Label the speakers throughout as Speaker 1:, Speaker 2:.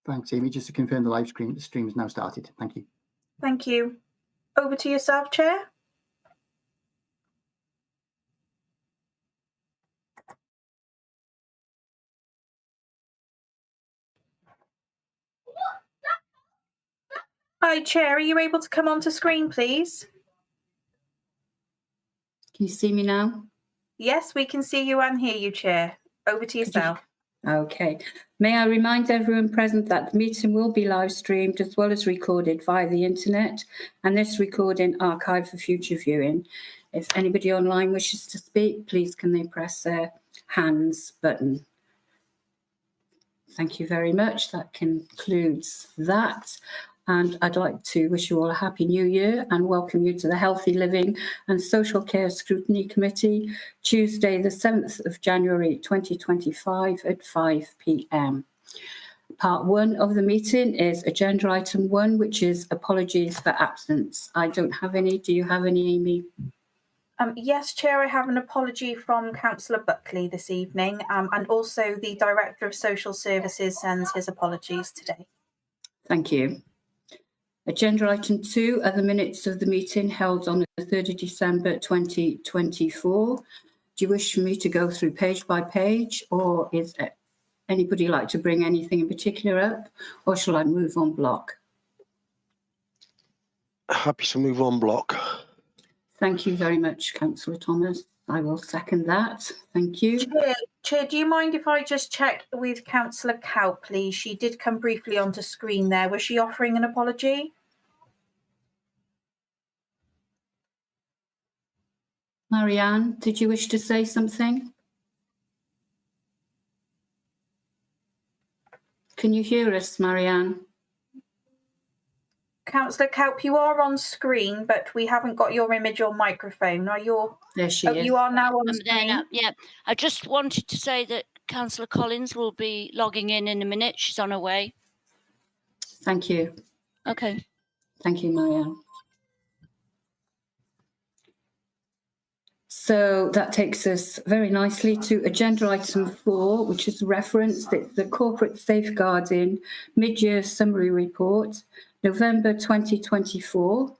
Speaker 1: Thanks, Amy. Just to confirm, the stream is now started. Thank you.
Speaker 2: Thank you. Over to yourself, Chair. Hi, Chair. Are you able to come onto screen, please?
Speaker 3: Can you see me now?
Speaker 2: Yes, we can see you and hear you, Chair. Over to yourself.
Speaker 3: Okay. May I remind everyone present that the meeting will be live streamed as well as recorded via the internet, and this recording archived for future viewing. If anybody online wishes to speak, please can they press their hands button. Thank you very much. That concludes that. And I'd like to wish you all a happy new year and welcome you to the Healthy Living and Social Care Scrutiny Committee, Tuesday, the 7th of January 2025 at 5 p.m. Part 1 of the meeting is agenda item 1, which is apologies for absence. I don't have any. Do you have any, Amy?
Speaker 2: Yes, Chair, I have an apology from Councillor Buckley this evening, and also the Director of Social Services sends his apologies today.
Speaker 3: Thank you. Agenda item 2 are the minutes of the meeting held on the 3rd of December 2024. Do you wish for me to go through page by page, or is anybody like to bring anything in particular up, or shall I move on block?
Speaker 4: Happy to move on block.
Speaker 3: Thank you very much, Councillor Thomas. I will second that. Thank you.
Speaker 2: Chair, do you mind if I just check with Councillor Cow, please? She did come briefly onto screen there. Was she offering an apology?
Speaker 3: Marianne, did you wish to say something? Can you hear us, Marianne?
Speaker 2: Councillor Cowp, you are on screen, but we haven't got your image or microphone. Are you?
Speaker 3: There she is.
Speaker 2: You are now on screen.
Speaker 5: There now. Yeah, I just wanted to say that Councillor Collins will be logging in a minute. She's on her way.
Speaker 3: Thank you.
Speaker 5: Okay.
Speaker 3: Thank you, Marianne. So that takes us very nicely to agenda item 4, which is referenced. It's the Corporate Safeguarding Mid-Year Summary Report, November 2024.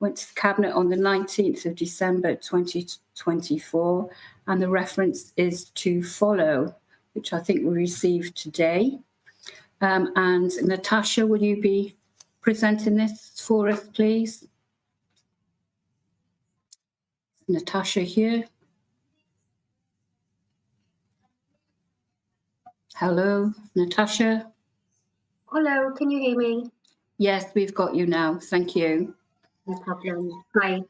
Speaker 3: Went to the Cabinet on the 19th of December 2024, and the reference is to follow, which I think we received today. And Natasha, will you be presenting this for us, please? Natasha here. Hello, Natasha.
Speaker 6: Hello, can you hear me?
Speaker 3: Yes, we've got you now. Thank you.
Speaker 6: No problem. Hi.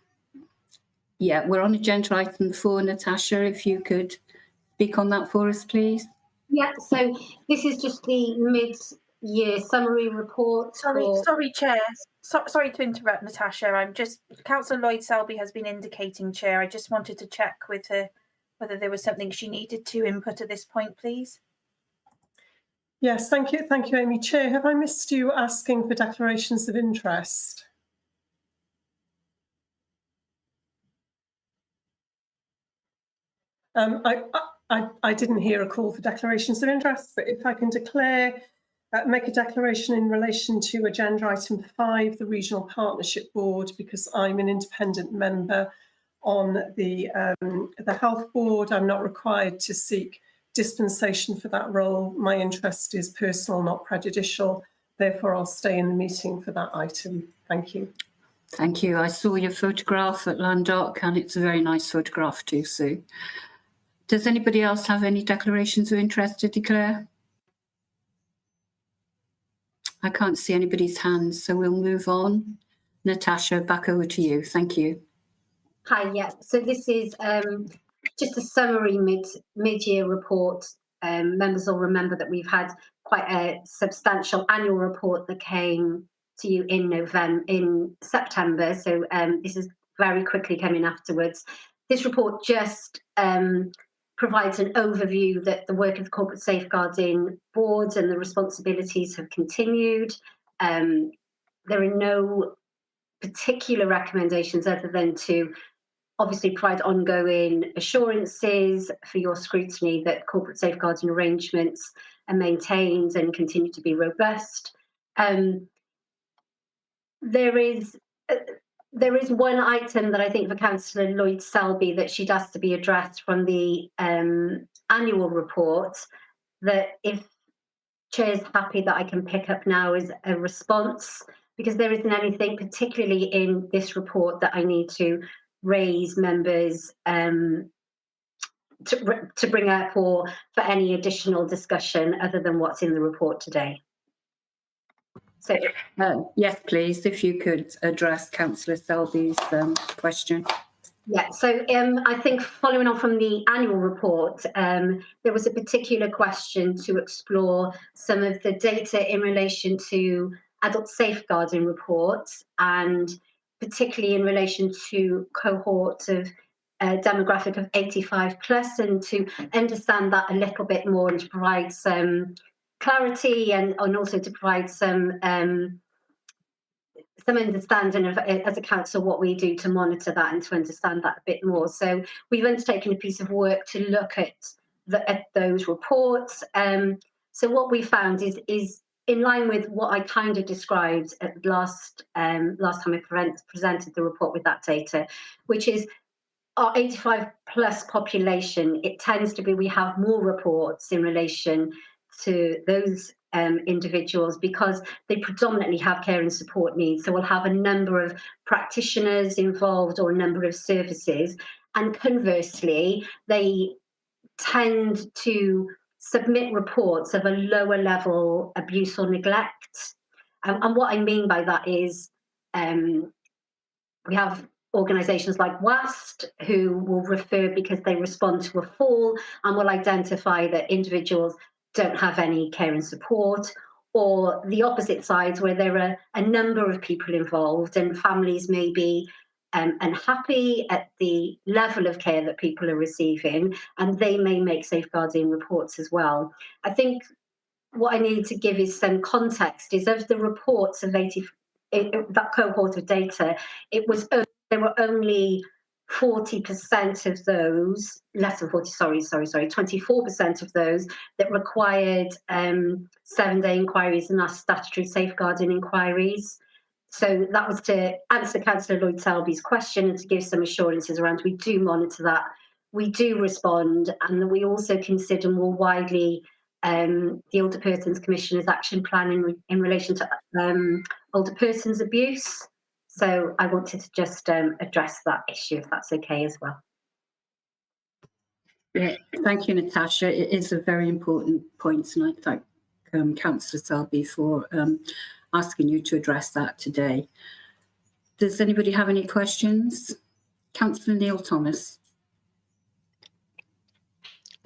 Speaker 3: Yeah, we're on agenda item 4, Natasha. If you could speak on that for us, please.
Speaker 6: Yeah, so this is just the mid-year summary report.
Speaker 2: Sorry, Chair. Sorry to interrupt, Natasha. Councillor Lloyd Selby has been indicating, Chair. I just wanted to check with her whether there was something she needed to input at this point, please.
Speaker 7: Yes, thank you, Amy. Chair, have I missed you asking for declarations of interest? I didn't hear a call for declarations of interest, but if I can make a declaration in relation to agenda item 5, the Regional Partnership Board, because I'm an independent member on the Health Board. I'm not required to seek dispensation for that role. My interest is personal, not prejudicial. Therefore, I'll stay in the meeting for that item. Thank you.
Speaker 3: Thank you. I saw your photograph at Landock, and it's a very nice photograph too, Sue. Does anybody else have any declarations of interest to declare? I can't see anybody's hands, so we'll move on. Natasha, back over to you. Thank you.
Speaker 6: Hi, yeah. So this is just a summary mid-year report. Members will remember that we've had quite a substantial annual report that came to you in September. So this is very quickly coming afterwards. This report just provides an overview that the work of the Corporate Safeguarding Board and the responsibilities have continued. There are no particular recommendations other than to obviously provide ongoing assurances for your scrutiny that corporate safeguarding arrangements maintained and continue to be robust. There is one item that I think for Councillor Lloyd Selby that she'd asked to be addressed from the annual report, that if Chair's happy that I can pick up now as a response, because there isn't anything particularly in this report that I need to raise members to bring up or for any additional discussion other than what's in the report today. So,
Speaker 3: yes, please, if you could address Councillor Selby's question.
Speaker 6: yeah, so I think following on from the annual report, there was a particular question to explore some of the data in relation to adult safeguarding reports, and particularly in relation to cohort of demographic of 85 plus, and to understand that a little bit more and to provide some clarity and also to provide some understanding of, as a council, what we do to monitor that and to understand that a bit more. So we've undertaken a piece of work to look at those reports. So what we found is in line with what I kind of described at last time I presented the report with that data, which is our 85 plus population. It tends to be, we have more reports in relation to those individuals because they predominantly have care and support needs. So we'll have a number of practitioners involved or a number of services. And conversely, they tend to submit reports of a lower level abuse or neglect. And what I mean by that is we have organisations like WAST who will refer because they respond to a fall and will identify that individuals don't have any care and support, or the opposite side where there are a number of people involved and families may be unhappy at the level of care that people are receiving, and they may make safeguarding reports as well. I think what I need to give is some context is of the reports of that cohort of data, there were only 40% of those, less than 40, sorry, 24% of those that required 7-day inquiries and our statutory safeguarding inquiries. So that was to answer Councillor Lloyd Selby's question and to give some assurances around we do monitor that, we do respond, and we also consider more widely the Older Persons Commissioner's action plan in relation to older persons abuse. So I wanted to just address that issue, if that's okay as well.
Speaker 3: Yeah, thank you, Natasha. It is a very important point, and I thank Councillor Selby for asking you to address that today. Does anybody have any questions? Councillor Neil Thomas.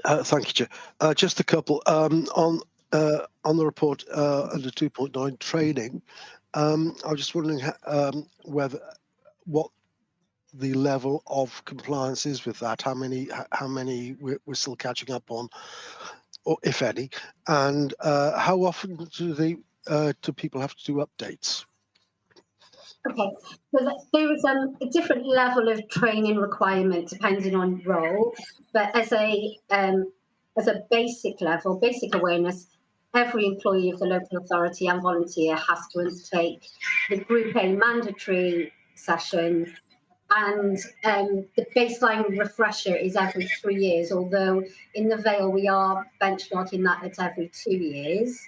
Speaker 4: Thank you, Chair. Just a couple. On the report under 2.9 training, I was just wondering what the level of compliance is with that. How many we're still catching up on, or if any, and how often do people have to do updates?
Speaker 6: Okay, so there is a different level of training requirement depending on role, but as a basic level, basic awareness, every employee of the local authority and volunteer has to undertake the Group A mandatory session, and the baseline refresher is every 3 years, although in the Vale we are benchmarking that at every 2 years.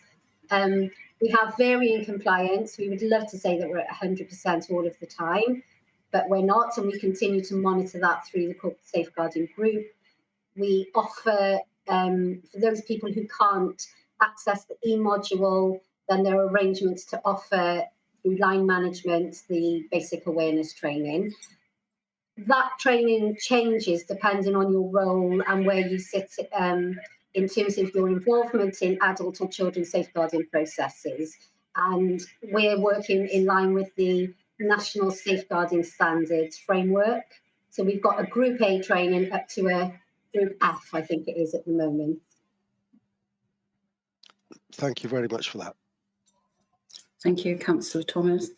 Speaker 6: We have varying compliance. We would love to say that we're at 100% all of the time, but we're not, and we continue to monitor that through the corporate safeguarding group. We offer, for those people who can't access the e-module, then there are arrangements to offer through line management the basic awareness training. That training changes depending on your role and where you sit in terms of your involvement in adult or children safeguarding processes. And we're working in line with the National Safeguarding Standards framework. So we've got a Group A training up to a Group F, I think it is at the moment.
Speaker 4: Thank you very much for that.
Speaker 3: Thank you, Councillor Thomas.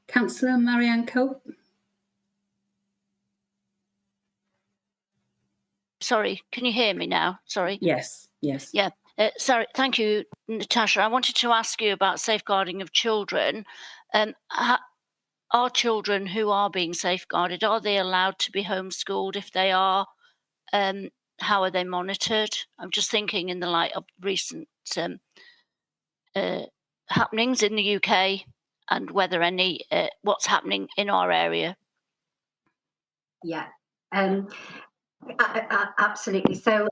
Speaker 3: Councillor Marianne Cope.
Speaker 5: Sorry, can you hear me now? Sorry.
Speaker 3: Yes, yes.
Speaker 5: Yeah, Sorry, thank you, Natasha. I wanted to ask you about safeguarding of children. Are children who are being safeguarded, are they allowed to be homeschooled? If they are, how are they monitored? I'm just thinking in the light of recent happenings in the UK and whether any what's happening in our area.
Speaker 6: Yeah, absolutely. So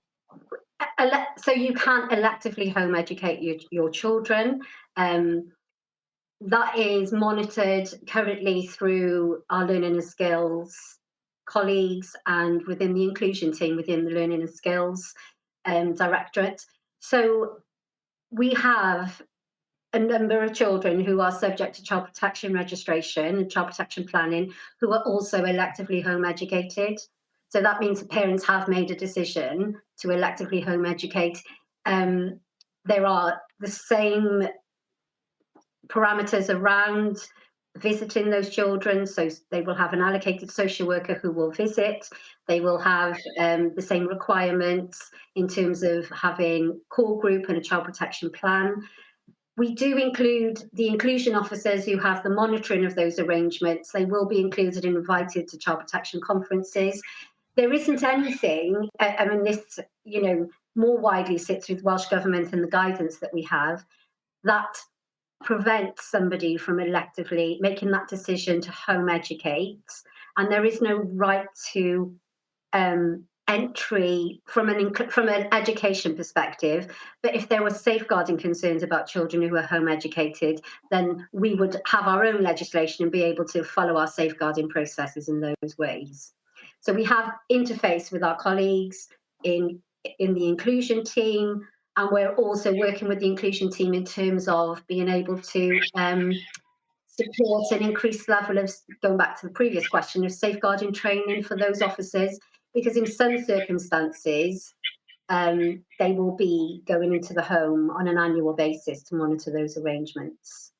Speaker 6: you can't electively home educate your children. That is monitored currently through our learning and skills colleagues and within the inclusion team within the learning and skills directorate. So we have a number of children who are subject to child protection registration and child protection planning who are also electively home educated. So that means the parents have made a decision to electively home educate. There are the same parameters around visiting those children. So they will have an allocated social worker who will visit. They will have the same requirements in terms of having core group and a child protection plan. We do include the inclusion officers who have the monitoring of those arrangements. They will be included and invited to child protection conferences. There isn't anything, I mean, this, more widely sits with Welsh Government and the guidance that we have, that prevents somebody from electively making that decision to home educate. And there is no right to entry from an education perspective. But if there were safeguarding concerns about children who are home educated, then we would have our own legislation and be able to follow our safeguarding processes in those ways. So we have interface with our colleagues in the inclusion team, and we're also working with the inclusion team in terms of being able to support an increased level of, going back to the previous question, of safeguarding training for those officers, because in some circumstances, they will be going into the home on an annual basis to monitor those arrangements.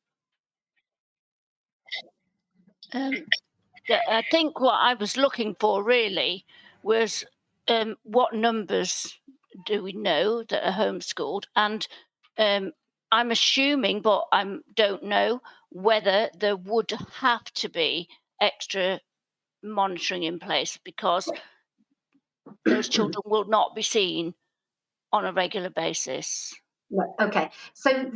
Speaker 5: I think what I was looking for really was what numbers do we know that are homeschooled? And I'm assuming, but I don't know, whether there would have to be extra monitoring in place because those children will not be seen on a regular basis.
Speaker 6: Okay, so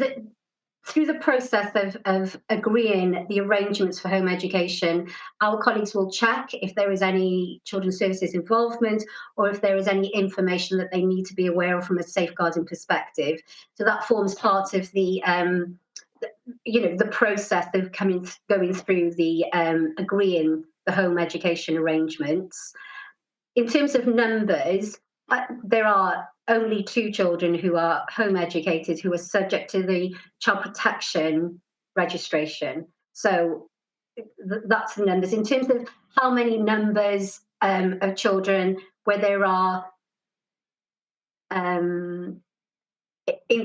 Speaker 6: through the process of agreeing the arrangements for home education, our colleagues will check if there is any children's services involvement or if there is any information that they need to be aware of from a safeguarding perspective. So that forms part of the the process of going through the agreeing the home education arrangements. In terms of numbers, there are only 2 children who are home educated who are subject to the child protection registration. So that's the numbers. In terms of how many numbers of children where there are, in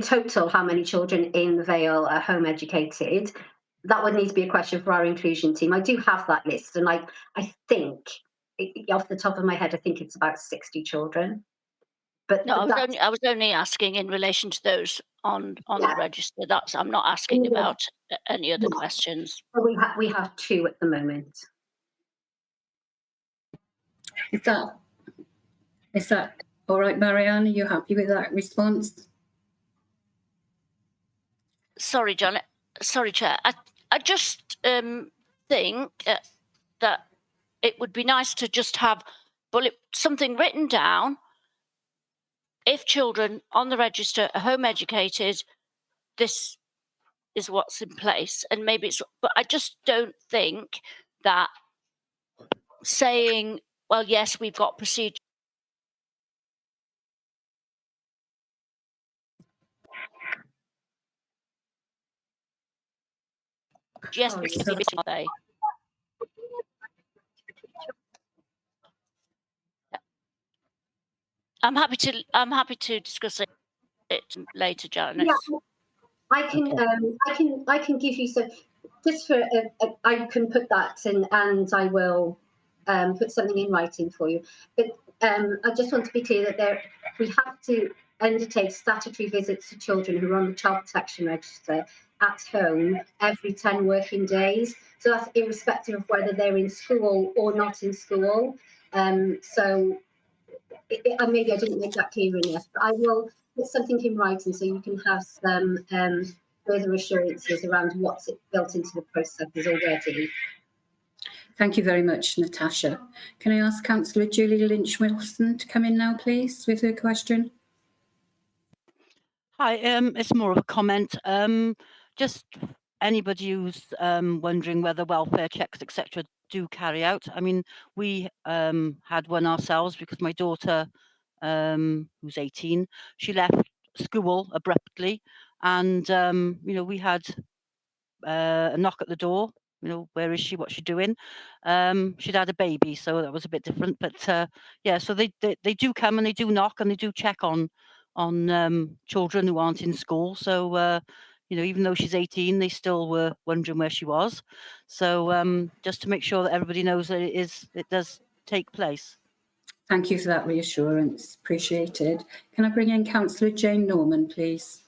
Speaker 6: total, how many children in the Vale are home educated, that would need to be a question for our inclusion team. I do have that list, and I think, off the top of my head, I think it's about 60 children. But
Speaker 5: no, I was only asking in relation to those on the register. I'm not asking about any other questions.
Speaker 6: We have 2 at the moment.
Speaker 3: Is that all right, Marianne? Are you happy with that response?
Speaker 5: Sorry, John. Sorry, Chair. I just think that it would be nice to just have something written down. If children on the register are home educated, this is what's in place. And maybe but I just don't think that saying, well, yes, we've got procedure. Yes, are they? I'm happy to discuss it later, Janice.
Speaker 6: Yeah, I can give you some, just for I can put that in, and I will put something in writing for you. But I just want to be clear that we have to undertakes statutory visits to children who are on the child protection register at home every 10 working days. So that's irrespective of whether they're in school or not in school. So maybe I didn't make that clear enough, but I will put something in writing so you can have some further assurances around what's built into the processes already.
Speaker 3: Thank you very much, Natasha. Can I ask Councillor Julie Lynch-Wilson to come in now, please, with her question?
Speaker 8: Hi, it's more of a comment. Just anybody who's wondering whether welfare checks, etc., do carry out. I mean, we had one ourselves because my daughter, who's 18, she left school abruptly, and we had a knock at the door. Where is she? What's she doing? She'd had a baby, so that was a bit different. But yeah, so they do come and they do knock and they do check on children who aren't in school. So even though she's 18, they still were wondering where she was. So just to make sure that everybody knows that it does take place.
Speaker 3: Thank you for that reassurance. Appreciated. Can I bring in Councillor Jane Norman, please?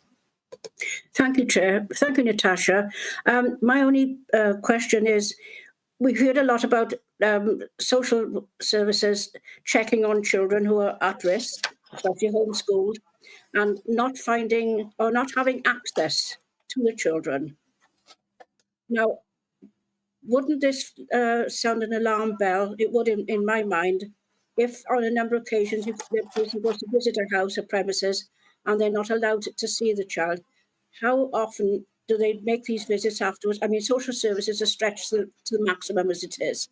Speaker 9: Thank you, Chair. Thank you, Natasha. My only question is, we've heard a lot about social services checking on children who are at risk, especially homeschooled, and not finding or not having access to the children. Now, wouldn't this sound an alarm bell? It would in my mind, if on a number of occasions the person goes to visit a house or premises and they're not allowed to see the child. How often do they make these visits afterwards? I mean, social services are stretched to the maximum as it is.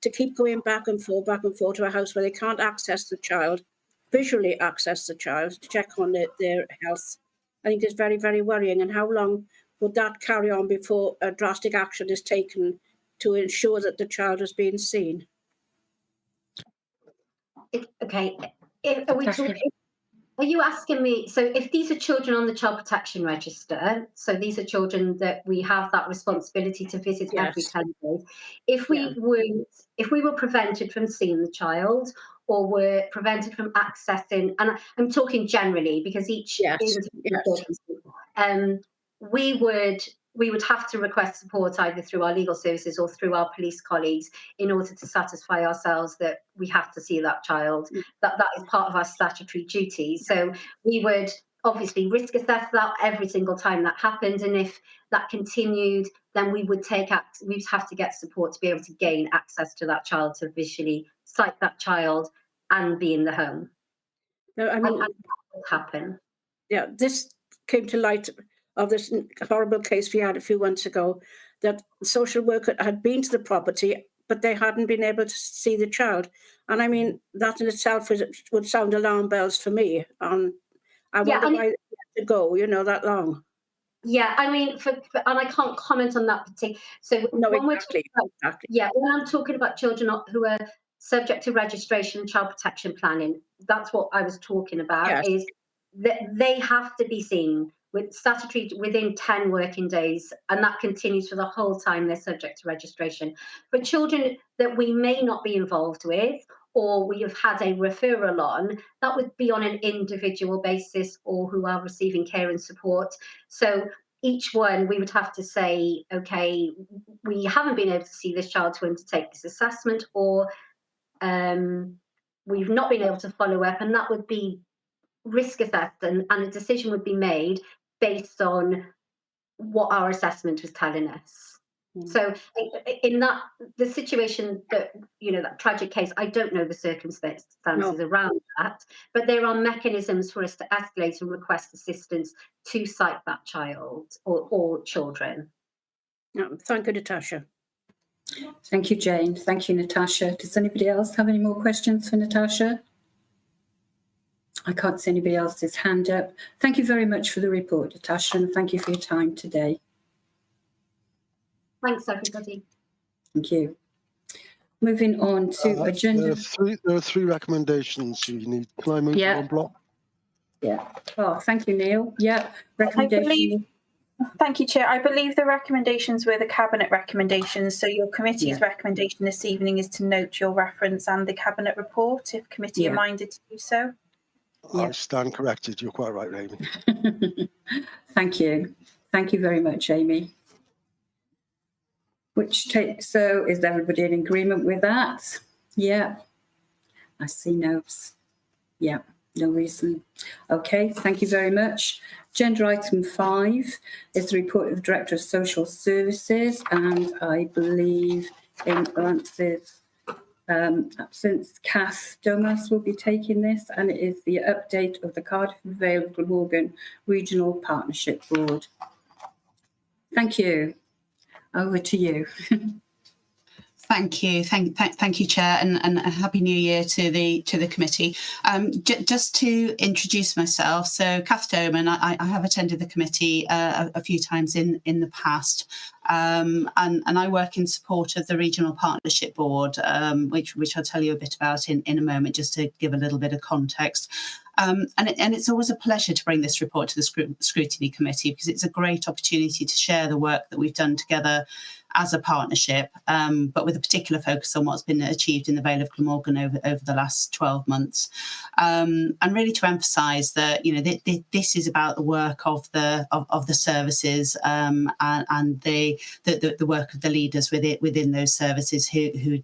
Speaker 9: To keep going back and forth to a house where they can't access the child, visually access the child, to check on their health, I think is very, very worrying. And how long would that carry on before a drastic action is taken to ensure that the child is being seen?
Speaker 6: Okay, are you asking me, so if these are children on the child protection register, so these are children that we have that responsibility to visit every 10 days, if we were prevented from seeing the child or were prevented from accessing, and I'm talking generally because each we would have to request support either through our legal services or through our police colleagues in order to satisfy ourselves that we have to see that child. That is part of our statutory duty. So we would obviously risk assess that every single time that happened, and if that continued, then we would we'd have to get support to be able to gain access to that child, to visually sight that child and be in the home.
Speaker 9: No, I mean,
Speaker 6: and that would happen.
Speaker 9: Yeah, this came to light of this horrible case we had a few months ago, that the social worker had been to the property, but they hadn't been able to see the child. And I mean, that in itself would sound alarm bells for me. I wonder why they had to go, that long.
Speaker 6: Yeah, I mean, and I can't comment on that particular. So
Speaker 9: no,
Speaker 6: when
Speaker 9: exactly.
Speaker 6: When I'm talking about children who are subject to registration and child protection planning, that's what I was talking about. Yes. Is that they have to be seen with statutory within 10 working days, and that continues for the whole time they're subject to registration. For children that we may not be involved with, or we have had a referral on, that would be on an individual basis, or who are receiving care and support. So each one, we would have to say, okay, we haven't been able to see this child to undertake this assessment, or we've not been able to follow up, and that would be risk assessed, and a decision would be made based on what our assessment was telling us. So in the situation that, that tragic case, I don't know the circumstances around that, but there are mechanisms for us to escalate and request assistance to cite that child or children.
Speaker 9: Thank you, Natasha.
Speaker 3: Thank you, Jane. Thank you, Natasha. Does anybody else have any more questions for Natasha? I can't see anybody else's hand up. Thank you very much for the report, Natasha, and thank you for your time today.
Speaker 6: Thanks, everybody.
Speaker 3: Thank you. Moving on to agenda.
Speaker 4: There are three recommendations you need. Can I move them on block?
Speaker 3: Yeah. Oh, thank you, Neil. Yeah. Recommendation.
Speaker 2: Thank you, Chair. I believe the recommendations were the Cabinet recommendations. So your committee's recommendation this evening is to note your reference and the Cabinet report, if committee are minded to do so.
Speaker 3: Yeah.
Speaker 4: I stand corrected. You're quite right, Amy.
Speaker 3: Thank you. Thank you very much, Amy. So is everybody in agreement with that? Yeah. I see notes. Yeah, no reason. Okay, thank you very much. Agenda item 5 is the report of the Director of Social Services, and I believe in absence, Kath Domas will be taking this, and it is the update of the Cardiff and Vale Glamorgan Regional Partnership Board. Thank you. Over to you.
Speaker 10: Thank you, thank you, Chair, and a happy New Year to the committee. Just to introduce myself, so Kath Doman, I have attended the committee a few times in the past, and I work in support of the Regional Partnership Board, which I'll tell you a bit about in a moment, just to give a little bit of context. And it's always a pleasure to bring this report to the Scrutiny Committee, because it's a great opportunity to share the work that we've done together as a partnership, but with a particular focus on what's been achieved in the Vale of Glamorgan over the last 12 months. And really to emphasise that, you know, this is about the work of the services and the work of the leaders within those services who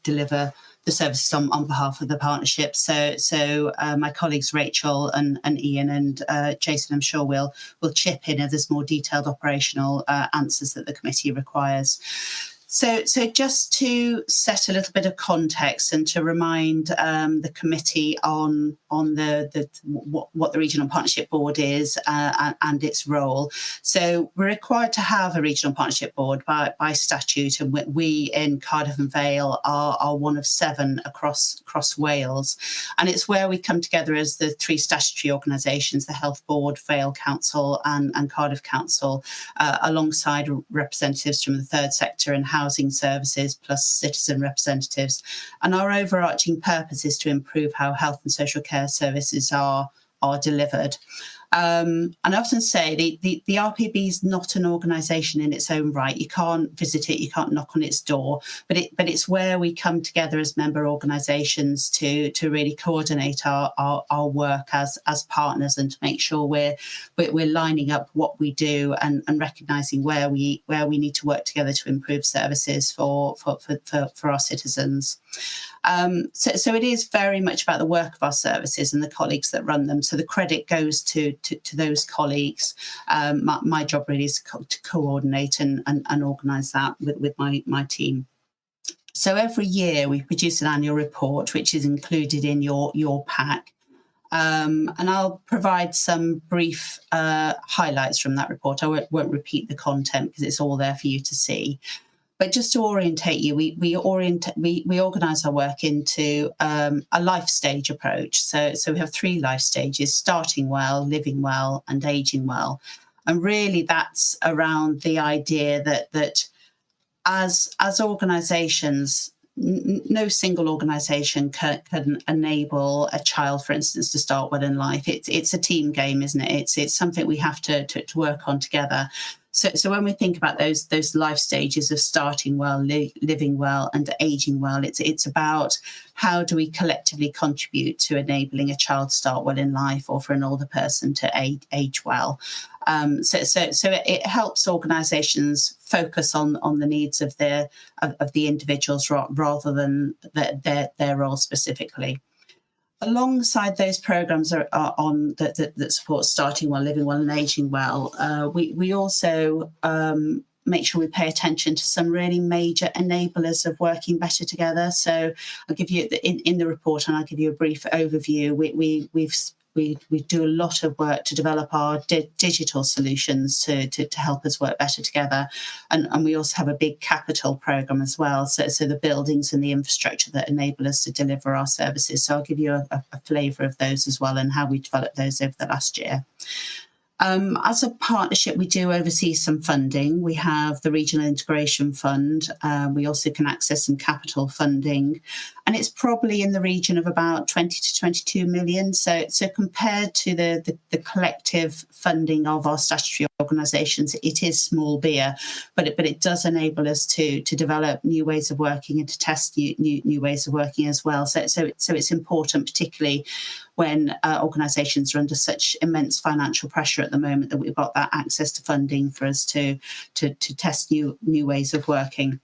Speaker 10: deliver the services on behalf of the partnership. So my colleagues Rachel and Ian and Jason, I'm sure will chip in if there's more detailed operational answers that the committee requires. So just to set a little bit of context and to remind the committee on what the Regional Partnership Board is and its role. So we're required to have a Regional Partnership Board by statute, and we in Cardiff and Vale are one of 7 across Wales. And it's where we come together as the 3 statutory organisations, the Health Board, Vale Council and Cardiff Council, alongside representatives from the third sector and housing services, plus citizen representatives. And our overarching purpose is to improve how health and social care services are delivered. And I often say the RPB is not an organisation in its own right. You can't visit it, you can't knock on its door, but it's where we come together as member organisations to really coordinate our work as partners, and to make sure we're lining up what we do and recognising where we need to work together to improve services for our citizens. So it is very much about the work of our services and the colleagues that run them. So the credit goes to those colleagues. My job really is to coordinate and organise that with my team. So every year we produce an annual report, which is included in your pack. And I'll provide some brief highlights from that report. I won't repeat the content because it's all there for you to see. But just to orientate you, we organise our work into a life stage approach. So we have 3 life stages: starting well, living well, and ageing well. And really, that's around the idea that as organisations, no single organisation can enable a child, for instance, to start well in life. It's a team game, isn't it? It's something we have to work on together. So when we think about those life stages of starting well, living well, and aging well, it's about how do we collectively contribute to enabling a child to start well in life, or for an older person to age well. So it helps organisations focus on the needs of the individuals rather than their role specifically. Alongside those programmes that support starting well, living well, and ageing well, we also make sure we pay attention to some really major enablers of working better together. So I'll give you in the report, and I'll give you a brief overview. We do a lot of work to develop our digital solutions to help us work better together. And we also have a big capital programme as well. So the buildings and the infrastructure that enable us to deliver our services. So I'll give you a flavour of those as well, and how we developed those over the last year. As a partnership, we do oversee some funding. We have the Regional Integration Fund. We also can access some capital funding, and it's probably in the region of about 20 to 22 million. So compared to the collective funding of our statutory organisations. It is small beer, but it does enable us to develop new ways of working and to test new ways of working as well. So it's important, particularly when organisations are under such immense financial pressure at the moment, that we've got that access to funding for us to test new ways of working.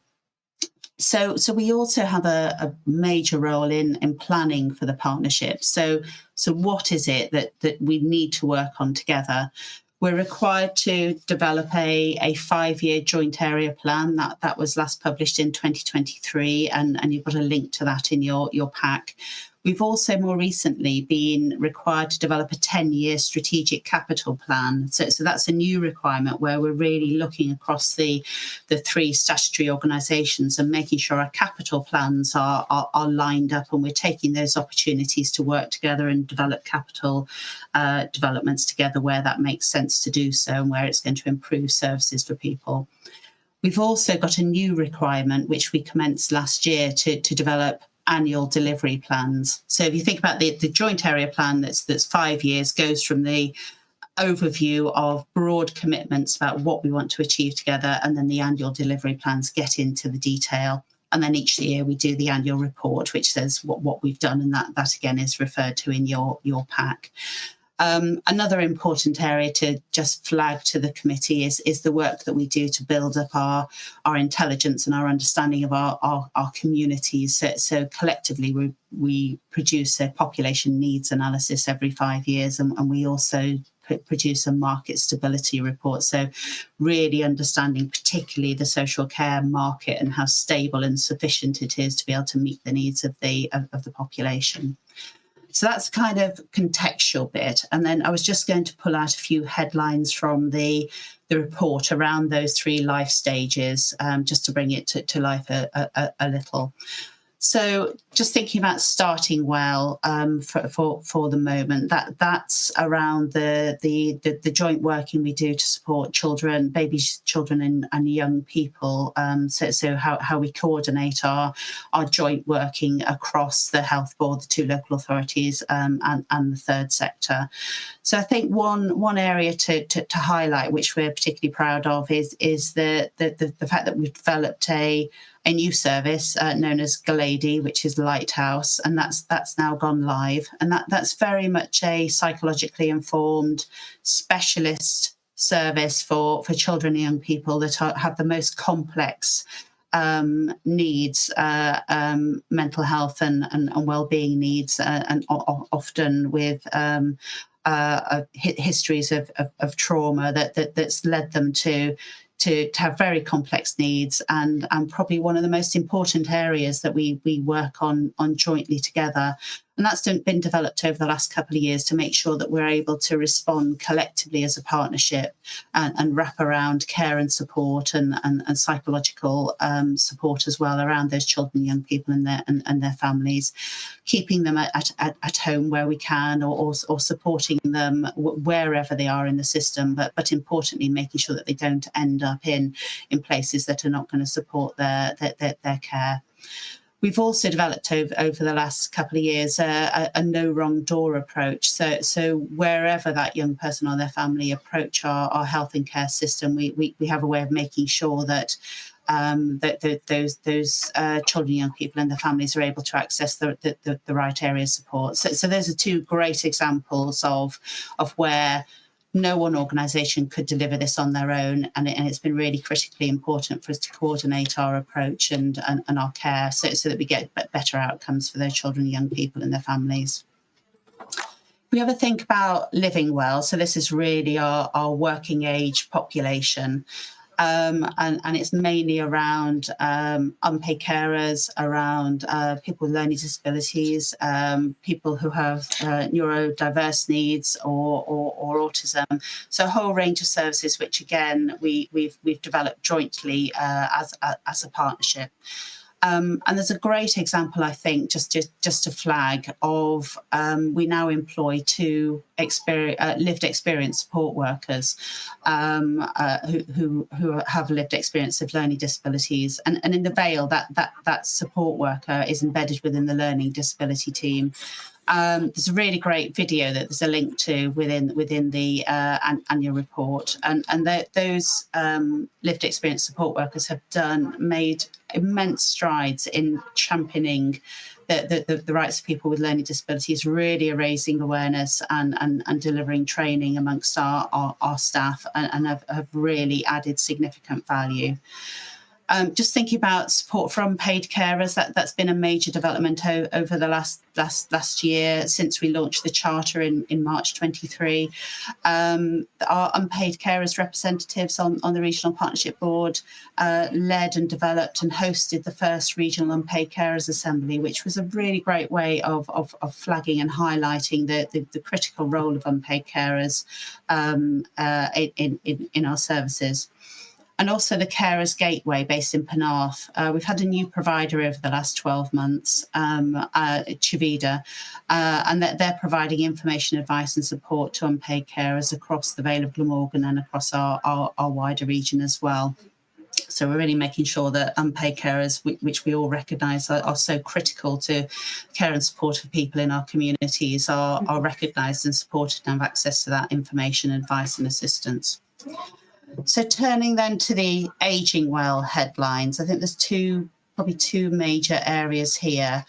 Speaker 10: So we also have a major role in planning for the partnership. So what is it that we need to work on together? We're required to develop a 5-year joint area plan that was last published in 2023, and you've got a link to that in your pack. We've also more recently been required to develop a 10-year strategic capital plan. So that's a new requirement where we're really looking across the 3 statutory organisations and making sure our capital plans are lined up, and we're taking those opportunities to work together and develop capital developments together where that makes sense to do so and where it's going to improve services for people. We've also got a new requirement which we commenced last year to develop annual delivery plans. So if you think about the joint area plan that's 5 years, goes from the overview of broad commitments about what we want to achieve together, and then the annual delivery plans get into the detail. And then each year we do the annual report, which says what we've done, and that again is referred to in your pack. Another important area to just flag to the committee is the work that we do to build up our intelligence and our understanding of our communities. So collectively, we produce a population needs analysis every 5 years, and we also produce a market stability report. So really understanding particularly the social care market and how stable and sufficient it is to be able to meet the needs of the population. So that's kind of contextual bit. And then I was just going to pull out a few headlines from the report around those 3 life stages, just to bring it to life a little. So just thinking about starting well for the moment, that's around the joint working we do to support children, babies, children and young people. So how we coordinate our joint working across the health board, the 2 local authorities and the third sector. So I think one area to highlight, which we're particularly proud of, is the fact that we've developed a new service known as Galady, which is Lighthouse, and that's now gone live. And that's very much a psychologically informed specialist service for children and young people that have the most complex needs, mental health and well-being needs, and often with histories of trauma that's led them to have very complex needs, and probably one of the most important areas that we work on jointly together. And that's been developed over the last couple of years to make sure that we're able to respond collectively as a partnership and wrap around care and support and psychological support as well around those children, young people and their families, keeping them at home where we can, or supporting them wherever they are in the system, but importantly making sure that they don't end up in places that are not going to support their care. We've also developed over the last couple of years a no wrong door approach. So wherever that young person or their family approach our health and care system, we have a way of making sure that those children, young people and their families are able to access the right area of support. So those are 2 great examples of where no one organisation could deliver this on their own, and it's been really critically important for us to coordinate our approach and our care so that we get better outcomes for those children and young people and their families. We ever think about living well, so this is really our working age population. And it's mainly around unpaid carers, around people with learning disabilities, people who have neurodiverse needs or autism. So a whole range of services, which again we've developed jointly as a partnership. And there's a great example, I think, just to flag of we now employ 2 lived experience support workers who have lived experience of learning disabilities, and in the Vale that support worker is embedded within the learning disability team, There's a really great video that there's a link to within the annual report, and those lived experience support workers have made immense strides in championing the rights of people with learning disabilities, really raising awareness and delivering training amongst our staff, and have really added significant value. Just thinking about support from paid carers, that's been a major development over the last year since we launched the charter in March 23. Our unpaid carers representatives on the Regional Partnership Board led and developed and hosted the first Regional Unpaid Carers Assembly, which was a really great way of flagging and highlighting the critical role of unpaid carers in our services. And also the Carers Gateway based in Penarth. We've had a new provider over the last 12 months, Chivida, and they're providing information, advice and support to unpaid carers across the Vale of Glamorgan and across our wider region as well. So we're really making sure that unpaid carers, which we all recognise are so critical to care and support of people in our communities, are recognised and supported and have access to that information, advice and assistance. So turning then to the Ageing Well headlines, I think there's probably two major areas here.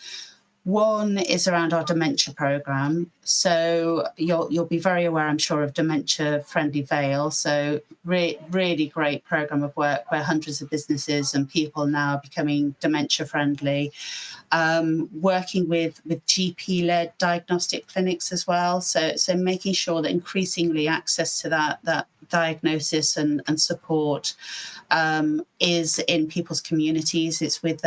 Speaker 10: One is around our dementia programme. So you'll be very aware, I'm sure, of Dementia Friendly Vale. So really great programme of work where hundreds of businesses and people now are becoming dementia friendly. Working with GP-led diagnostic clinics as well. So making sure that increasingly access to that diagnosis and support is in people's communities. It's with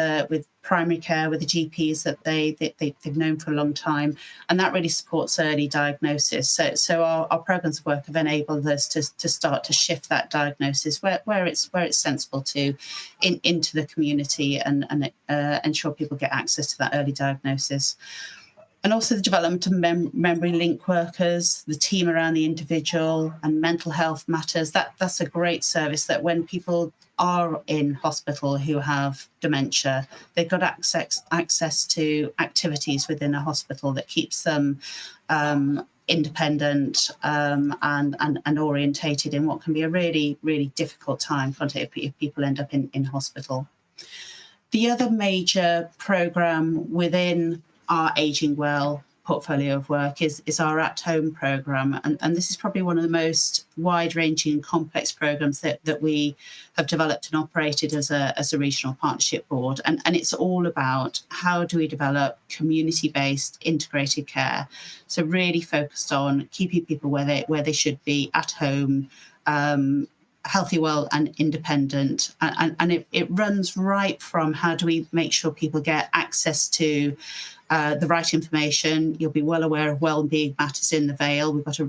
Speaker 10: primary care, with the GPs that they've known for a long time, and that really supports early diagnosis. So our programmes of work have enabled us to start to shift that diagnosis where it's sensible to into the community and ensure people get access to that early diagnosis. And also the development of memory link workers, the team around the individual and mental health matters. That's a great service that when people are in hospital who have dementia, they've got access to activities within a hospital that keeps them independent and orientated in what can be a really, really difficult time if people end up in hospital. The other major programme within our Ageing Well portfolio of work is our at-home programme, and this is probably one of the most wide-ranging and complex programmes that we have developed and operated as a regional partnership board, and it's all about how do we develop community-based integrated care, so really focused on keeping people where they should be at home, healthy, well and independent, and it runs right from how do we make sure people get access to the right information. You'll be well aware of Wellbeing Matters in the Vale. We've got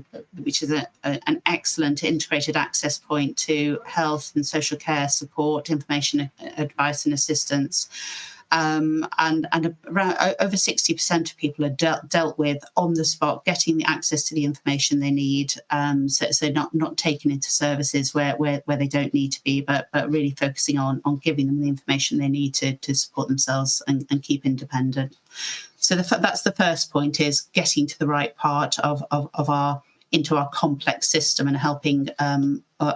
Speaker 10: which is an excellent integrated access point to health and social care support, information, advice and assistance. And around over 60% of people are dealt with on the spot, getting the access to the information they need. So not taken into services where they don't need to be, but really focusing on giving them the information they need to support themselves and keep independent. So that's the first point, is getting to the right part of our into our complex system and helping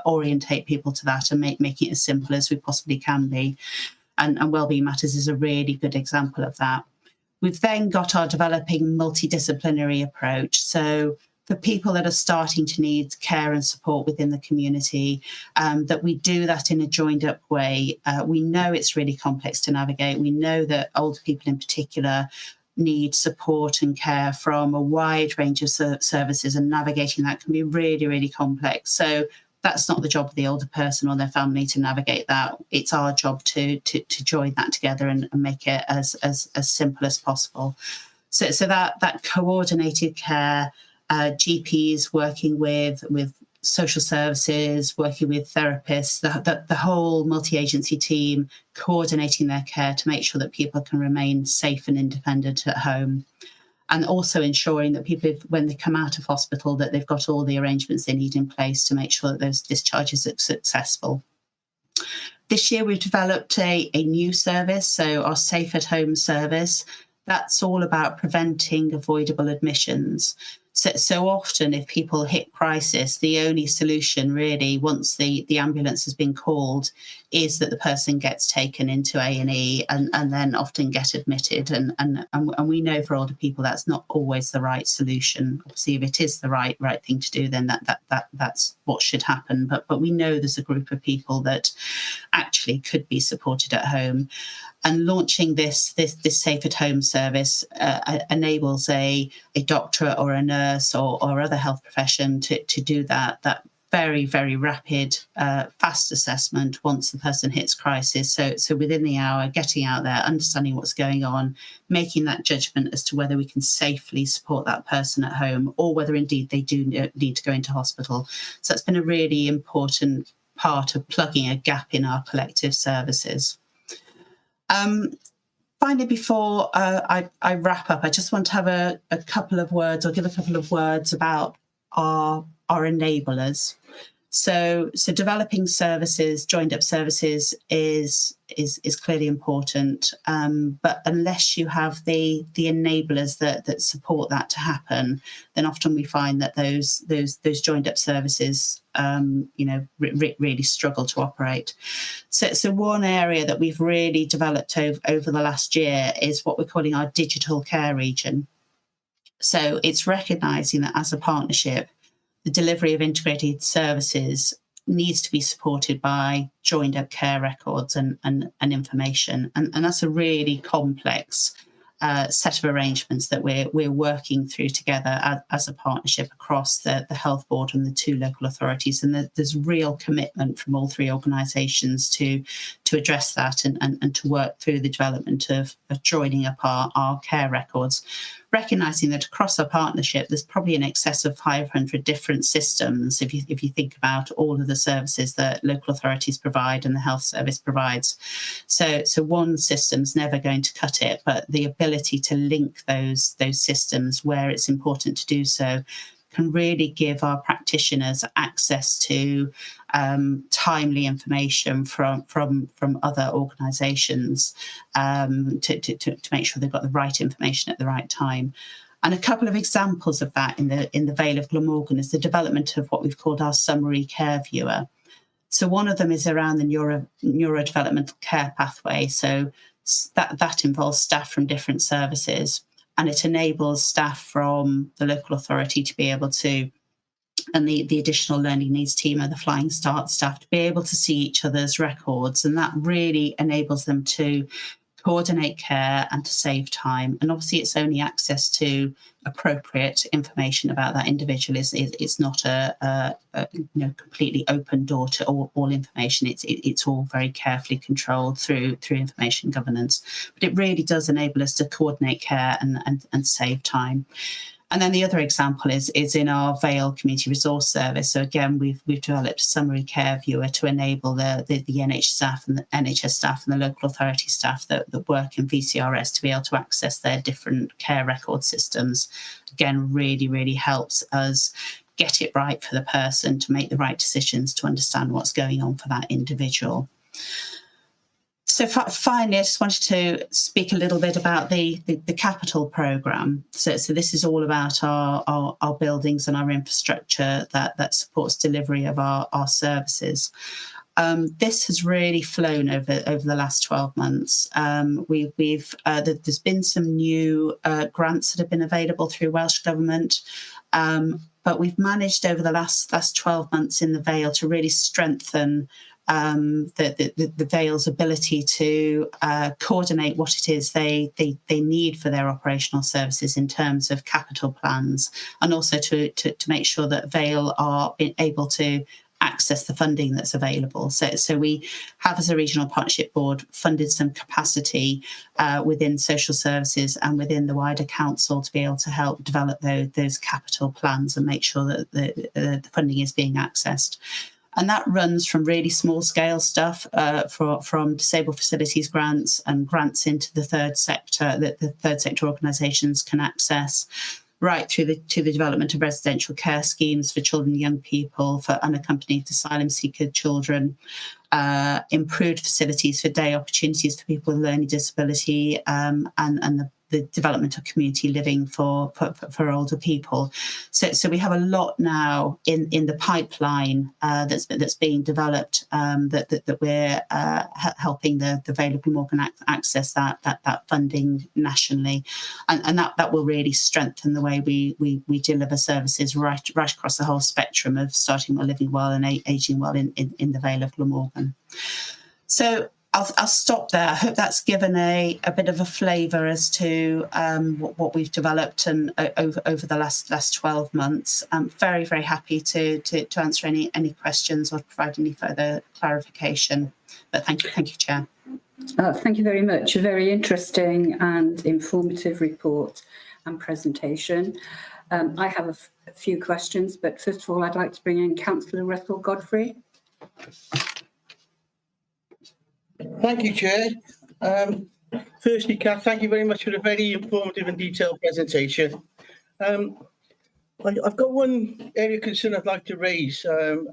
Speaker 10: orientate people to that and making it as simple as we possibly can be. And Wellbeing Matters is a really good example of that. We've then got our developing multidisciplinary approach. So for people that are starting to need care and support within the community, that we do that in a joined up way. We know it's really complex to navigate. We know that older people in particular need support and care from a wide range of services, and navigating that can be really, really complex. So that's not the job of the older person or their family to navigate that. It's our job to join that together and make it as simple as possible. So that coordinated care, GPs working with social services, working with therapists, the whole multi-agency team coordinating their care to make sure that people can remain safe and independent at home. And also ensuring that people, when they come out of hospital, that they've got all the arrangements they need in place to make sure that those discharges are successful. This year, we've developed a new service, so our Safe at Home service. that's all about preventing avoidable admissions. So often if people hit crisis, the only solution really, once the ambulance has been called, is that the person gets taken into A&E and then often get admitted. And we know for older people that's not always the right solution. Obviously, if it is the right thing to do, then that's what should happen. But we know there's a group of people that actually could be supported at home. And launching this Safe at Home service enables a doctor or a nurse or other health profession to do that very, very rapid, fast assessment once the person hits crisis. So within the hour, getting out there, understanding what's going on, making that judgment as to whether we can safely support that person at home or whether indeed they do need to go into hospital. So that's been a really important part of plugging a gap in our collective services. Finally, before I wrap up, I just want to have a couple of words or give a couple of words about our enablers. So developing services, joined up services is clearly important, but unless you have the enablers that support that to happen, then often we find that those joined up services really struggle to operate. So one area that we've really developed over the last year is what we're calling our digital care region. So it's recognising that as a partnership, the delivery of integrated services needs to be supported by joined up care records and information. And that's a really complex set of arrangements that we're working through together as a partnership across the Health Board and the 2 local authorities. And there's real commitment from all 3 organisations to address that and to work through the development of joining up our care records, recognising that across our partnership, there's probably in excess of 500 different systems if you think about all of the services that local authorities provide and the health service provides. So one system's never going to cut it, but the ability to link those systems where it's important to do so can really give our practitioners access to timely information from other organisations to make sure they've got the right information at the right time. And a couple of examples of that in the Vale of Glamorgan is the development of what we've called our summary care viewer. So one of them is around the neurodevelopmental care pathway. So that involves staff from different services, and it enables staff from the local authority to be able to, and the additional learning needs team and the Flying Start staff to be able to see each other's records. And that really enables them to coordinate care and to save time. And obviously it's only access to appropriate information about that individual. It's not a completely open door to all information. It's all very carefully controlled through information governance. But it really does enable us to coordinate care and save time. And then the other example is in our Vale Community Resource Service. So again, we've developed a summary care viewer to enable the NHS staff and the NHS staff and the local authority staff that work in VCRS to be able to access their different care record systems. Again, really, really helps us get it right for the person, to make the right decisions, to understand what's going on for that individual. So finally, I just wanted to speak a little bit about the capital programme. So this is all about our buildings and our infrastructure that supports delivery of our services. This has really flown over the last 12 months. There's been some new grants that have been available through Welsh Government, but we've managed over the last 12 months in the Vale to really strengthen the Vale's ability to coordinate what it is they need for their operational services in terms of capital plans, and also to make sure that Vale are able to access the funding that's available. So we have, as a regional partnership board, funded some capacity within social services and within the wider council to be able to help develop those capital plans and make sure that the funding is being accessed. And that runs from really small scale stuff from disabled facilities grants and grants into the third sector that the third sector organisations can access, right through to the development of residential care schemes for children and young people, for unaccompanied asylum seeker children, improved facilities for day opportunities for people with learning disability, and the the development of community living for older people. So we have a lot now in the pipeline that's being developed, that we're helping the Vale of Glamorgan access that funding nationally, and that will really strengthen the way we deliver services right across the whole spectrum of starting well, living well, and aging well in the Vale of Glamorgan. So I'll stop there. I hope that's given a bit of a flavour as to what we've developed and over the last 12 months. I'm very, very happy to answer any questions or provide any further clarification. But thank you, Chair.
Speaker 3: Thank you very much. A very interesting and informative report and presentation. I have a few questions, but first of all, I'd like to bring in Councillor Russell Godfrey.
Speaker 11: Thank you, Chair. Firstly, Kath, thank you very much for a very informative and detailed presentation. I've got one area of concern I'd like to raise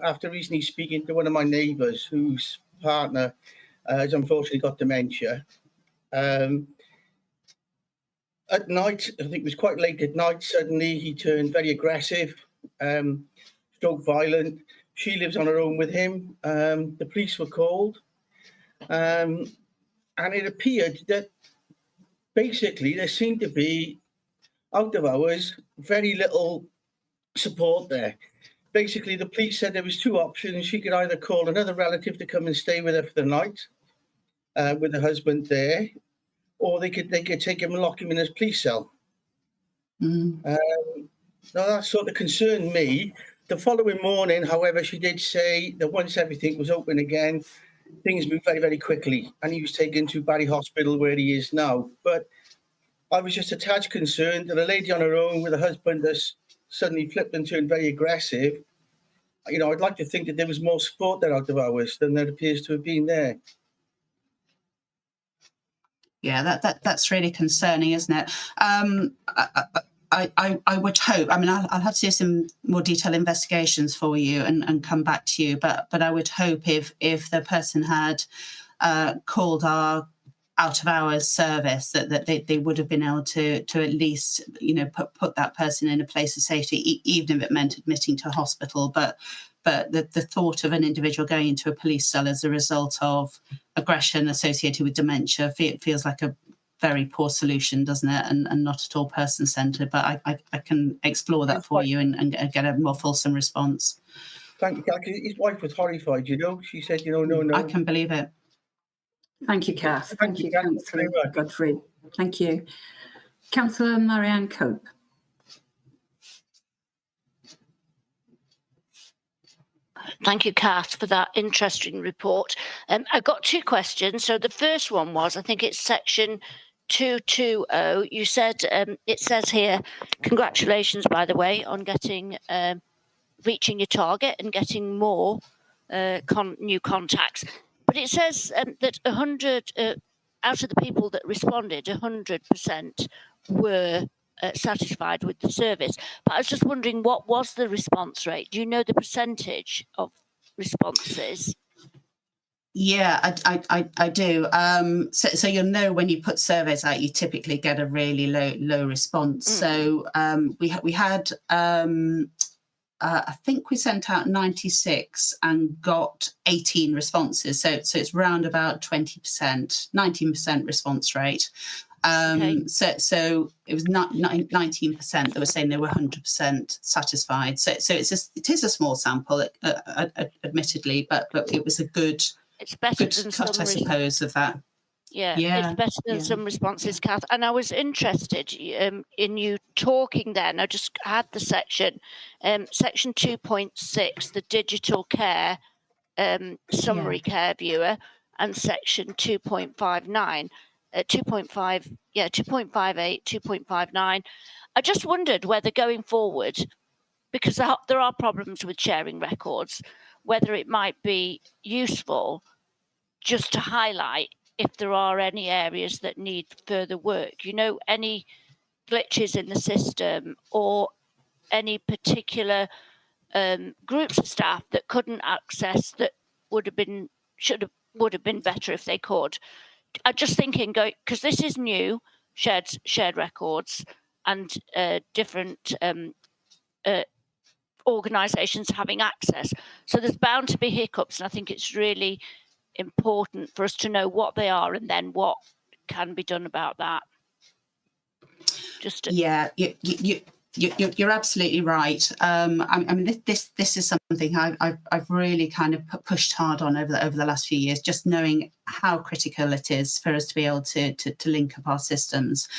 Speaker 11: after recently speaking to one of my neighbours whose partner has unfortunately got dementia. At night, I think it was quite late at night, suddenly he turned very aggressive, stroke violent. She lives on her own with him. The police were called. And it appeared that basically there seemed to be, out of hours, very little support there. Basically, the police said there was two options. She could either call another relative to come and stay with her for the night, with her husband there, or they could take him and lock him in his police cell. Now that sort of concerned me. The following morning, however, she did say that once everything was open again, things moved very, very quickly, and he was taken to Barry Hospital where he is now. But I was just a tad concerned that a lady on her own with a husband that's suddenly flipped and turned very aggressive. You know, I'd like to think that there was more support there out of hours than there appears to have been there.
Speaker 10: Yeah, that's really concerning, isn't it? I would hope. I mean, I'll have to do some more detailed investigations for you and come back to you. But I would hope if the person had called our out of hours service that they would have been able to at least put that person in a place of safety, even if it meant admitting to a hospital. But the thought of an individual going into a police cell as a result of aggression associated with dementia feels like a very poor solution, doesn't it? And not at all person-centred. But I can explore that for you and get a more fulsome response.
Speaker 11: Thank you. His wife was horrified, She said, no.
Speaker 10: I can believe it.
Speaker 3: Thank you, Kath. Thank you, Councillor Godfrey. Thank you. Councillor Marianne Cope.
Speaker 5: Thank you, Kath, for that interesting report. I've got two questions. So the first one was, I think it's section 220. You said, it says here, congratulations, by the way, on getting reaching your target and getting more new contacts. But it says that 100 out of the people that responded, 100% were satisfied with the service. But I was just wondering, what was the response rate? Do you know the percentage of responses?
Speaker 10: Yeah, I do. So you'll know when you put surveys out, you typically get a really low response. So we had I think we sent out 96 and got 18 responses. So it's round about 20%, 19% response rate.
Speaker 5: Okay.
Speaker 10: So it was not 19% that were saying they were 100% satisfied. So it is a small sample, admittedly, but it was a good.
Speaker 5: It's better than
Speaker 10: cut, I suppose, of that.
Speaker 5: Yeah, it's better than some responses, Kath. And I was interested in you talking then. I just had the section 2.6, the digital care summary care viewer, and section 2.59, 2.58, 2.59. I just wondered whether going forward, because there are problems with sharing records, whether it might be useful just to highlight if there are any areas that need further work, any glitches in the system or any particular groups of staff that couldn't access that would have been better if they could. I'm just thinking, because this is new, shared records, and different organisations having access. So there's bound to be hiccups, and I think it's really important for us to know what they are and then what can be done about that.
Speaker 10: Yeah, you're absolutely right. I mean, this is something I've really kind of pushed hard on over the last few years, just knowing how critical it is for us to be able to link up our systems.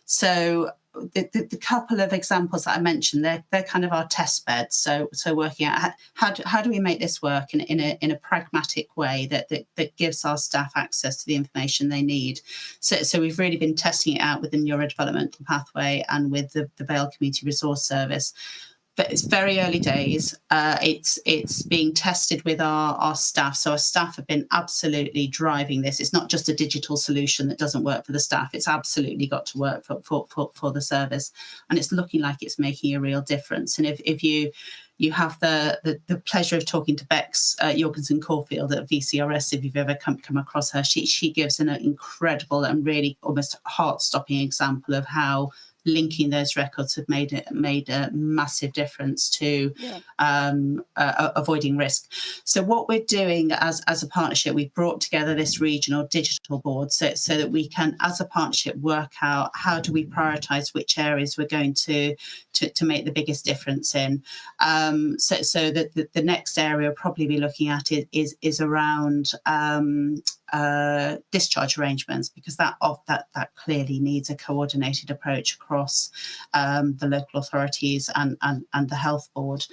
Speaker 10: So the couple of examples that I mentioned, they're kind of our test beds. So working out how do we make this work in a pragmatic way that gives our staff access to the information they need. So we've really been testing it out with the neurodevelopmental pathway and with the Vale Community Resource Service. But it's very early days. It's being tested with our staff. So our staff have been absolutely driving this. It's not just a digital solution that doesn't work for the staff. It's absolutely got to work for the service. And it's looking like it's making a real difference. And if you have the pleasure of talking to Bex Jorgensen-Caulfield at VCRS, if you've ever come across her, she gives an incredible and really almost heart-stopping example of how linking those records have made a massive difference to avoiding risk. So what we're doing as a partnership, we've brought together this regional digital board so that we can, as a partnership, work out how do we prioritise which areas we're going to make the biggest difference in. So that the next area we'll probably be looking at is around discharge arrangements, because that clearly needs a coordinated approach across the local authorities and the health board.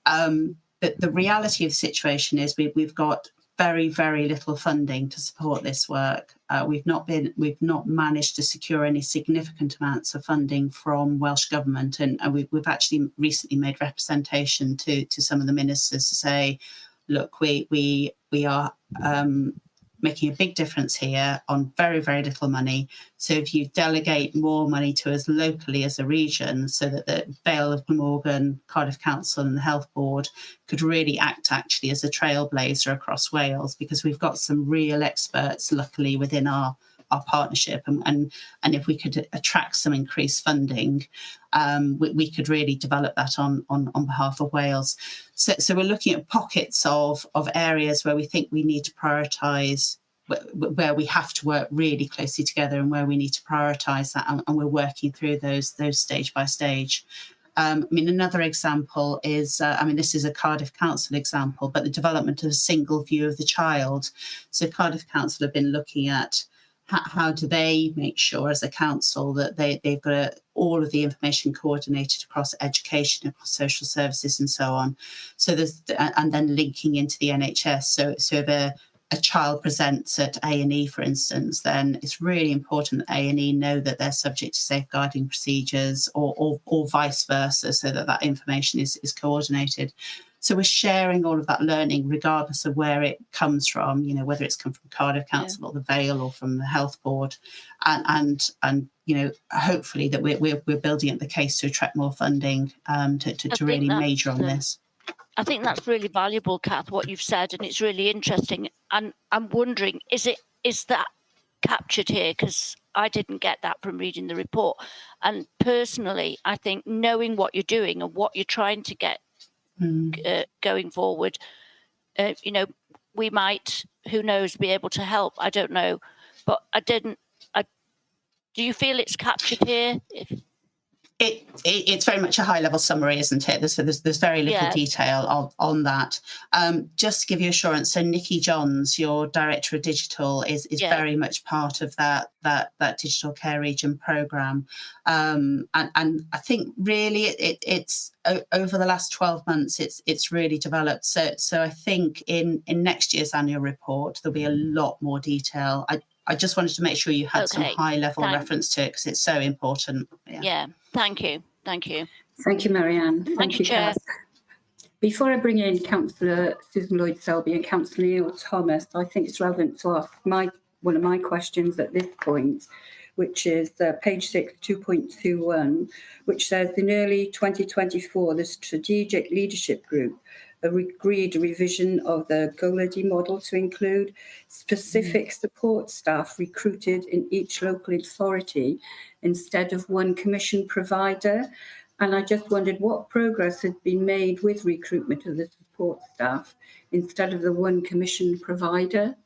Speaker 10: The reality of the situation is we've got very, very little funding to support this work. We've not managed to secure any significant amounts of funding from Welsh Government, and we've actually recently made representation to some of the ministers to say, look, we are making a big difference here on very, very little money. So if you delegate more money to us locally as a region, so that the Vale of Glamorgan, Cardiff Council and the Health Board could really act actually as a trailblazer across Wales, because we've got some real experts luckily within our partnership, and if we could attract some increased funding, we could really develop that on behalf of Wales. So we're looking at pockets of areas where we think we need to prioritise, where we have to work really closely together, and where we need to prioritise that, and we're working through those stage by stage. I mean, another example is, this is a Cardiff Council example, but the development of a single view of the child. So Cardiff Council have been looking at how do they make sure as a council that they've got all of the information coordinated across education, across social services and so on. So and then linking into the NHS. So if a child presents at A&E, for instance, then it's really important that A&E know that they're subject to safeguarding procedures, or vice versa, so that information is coordinated. So we're sharing all of that learning, regardless of where it comes from, whether it's come from Cardiff Council or the Vale or from the Health Board, and hopefully that we're building up the case to attract more funding to really major on this.
Speaker 5: I think that's really valuable, Kath, what you've said, and it's really interesting. And I'm wondering, is that captured here? Because I didn't get that from reading the report. And personally, I think knowing what you're doing and what you're trying to get going forward, we might, who knows, be able to help. I don't know, but do you feel it's captured here?
Speaker 10: It's very much a high-level summary, isn't it? There's very little detail on that. Just to give you assurance, so Nikki Johns, your Director of Digital, is very much part of that Digital Care Region programme. And I think really it's over the last 12 months, it's really developed. So I think in next year's annual report, there'll be a lot more detail. I just wanted to make sure you had some high-level reference to it, because it's so important.
Speaker 5: Yeah, thank you. Thank you.
Speaker 3: Thank you, Marianne.
Speaker 5: Thank you, Chair.
Speaker 3: Kath. Before I bring in Councillor Susan Lloyd-Selby and Councillor Neil Thomas, I think it's relevant to ask one of my questions at this point, which is page 6, 2.21, which says in early 2024, the Strategic Leadership Group agreed revision of the GOLADY model to include specific support staff recruited in each local authority instead of one commission provider. And I just wondered what progress had been made with recruitment of the support staff instead of the one commission provider.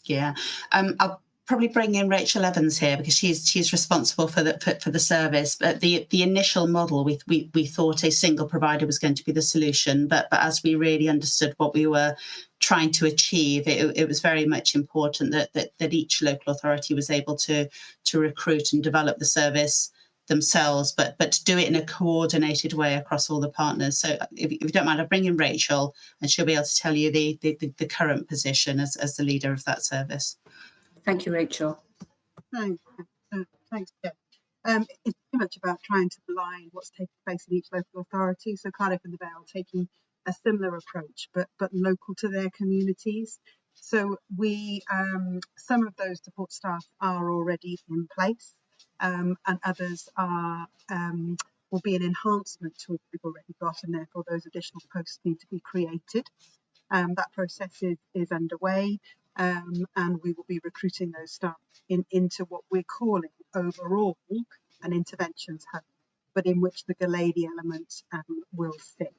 Speaker 10: Yeah, I'll probably bring in Rachel Evans here because she's responsible for the service. But the initial model, we thought a single provider was going to be the solution. But as we really understood what we were trying to achieve, it was very much important that each local authority was able to recruit and develop the service themselves, but to do it in a coordinated way across all the partners. So if you don't mind, I'll bring in Rachel and she'll be able to tell you the current position as the leader of that service.
Speaker 3: Thank you, Rachel.
Speaker 12: Thanks, Jeff. It's too much about trying to align what's taking place in each local authority. So Cardiff and the Vale taking a similar approach, but local to their communities. So we, some of those support staff are already in place. And others are will be an enhancement to what we've already got, and therefore those additional posts need to be created. That process is underway, and we will be recruiting those staff into what we're calling overall an interventions hub, but in which the GOLADY element will sit.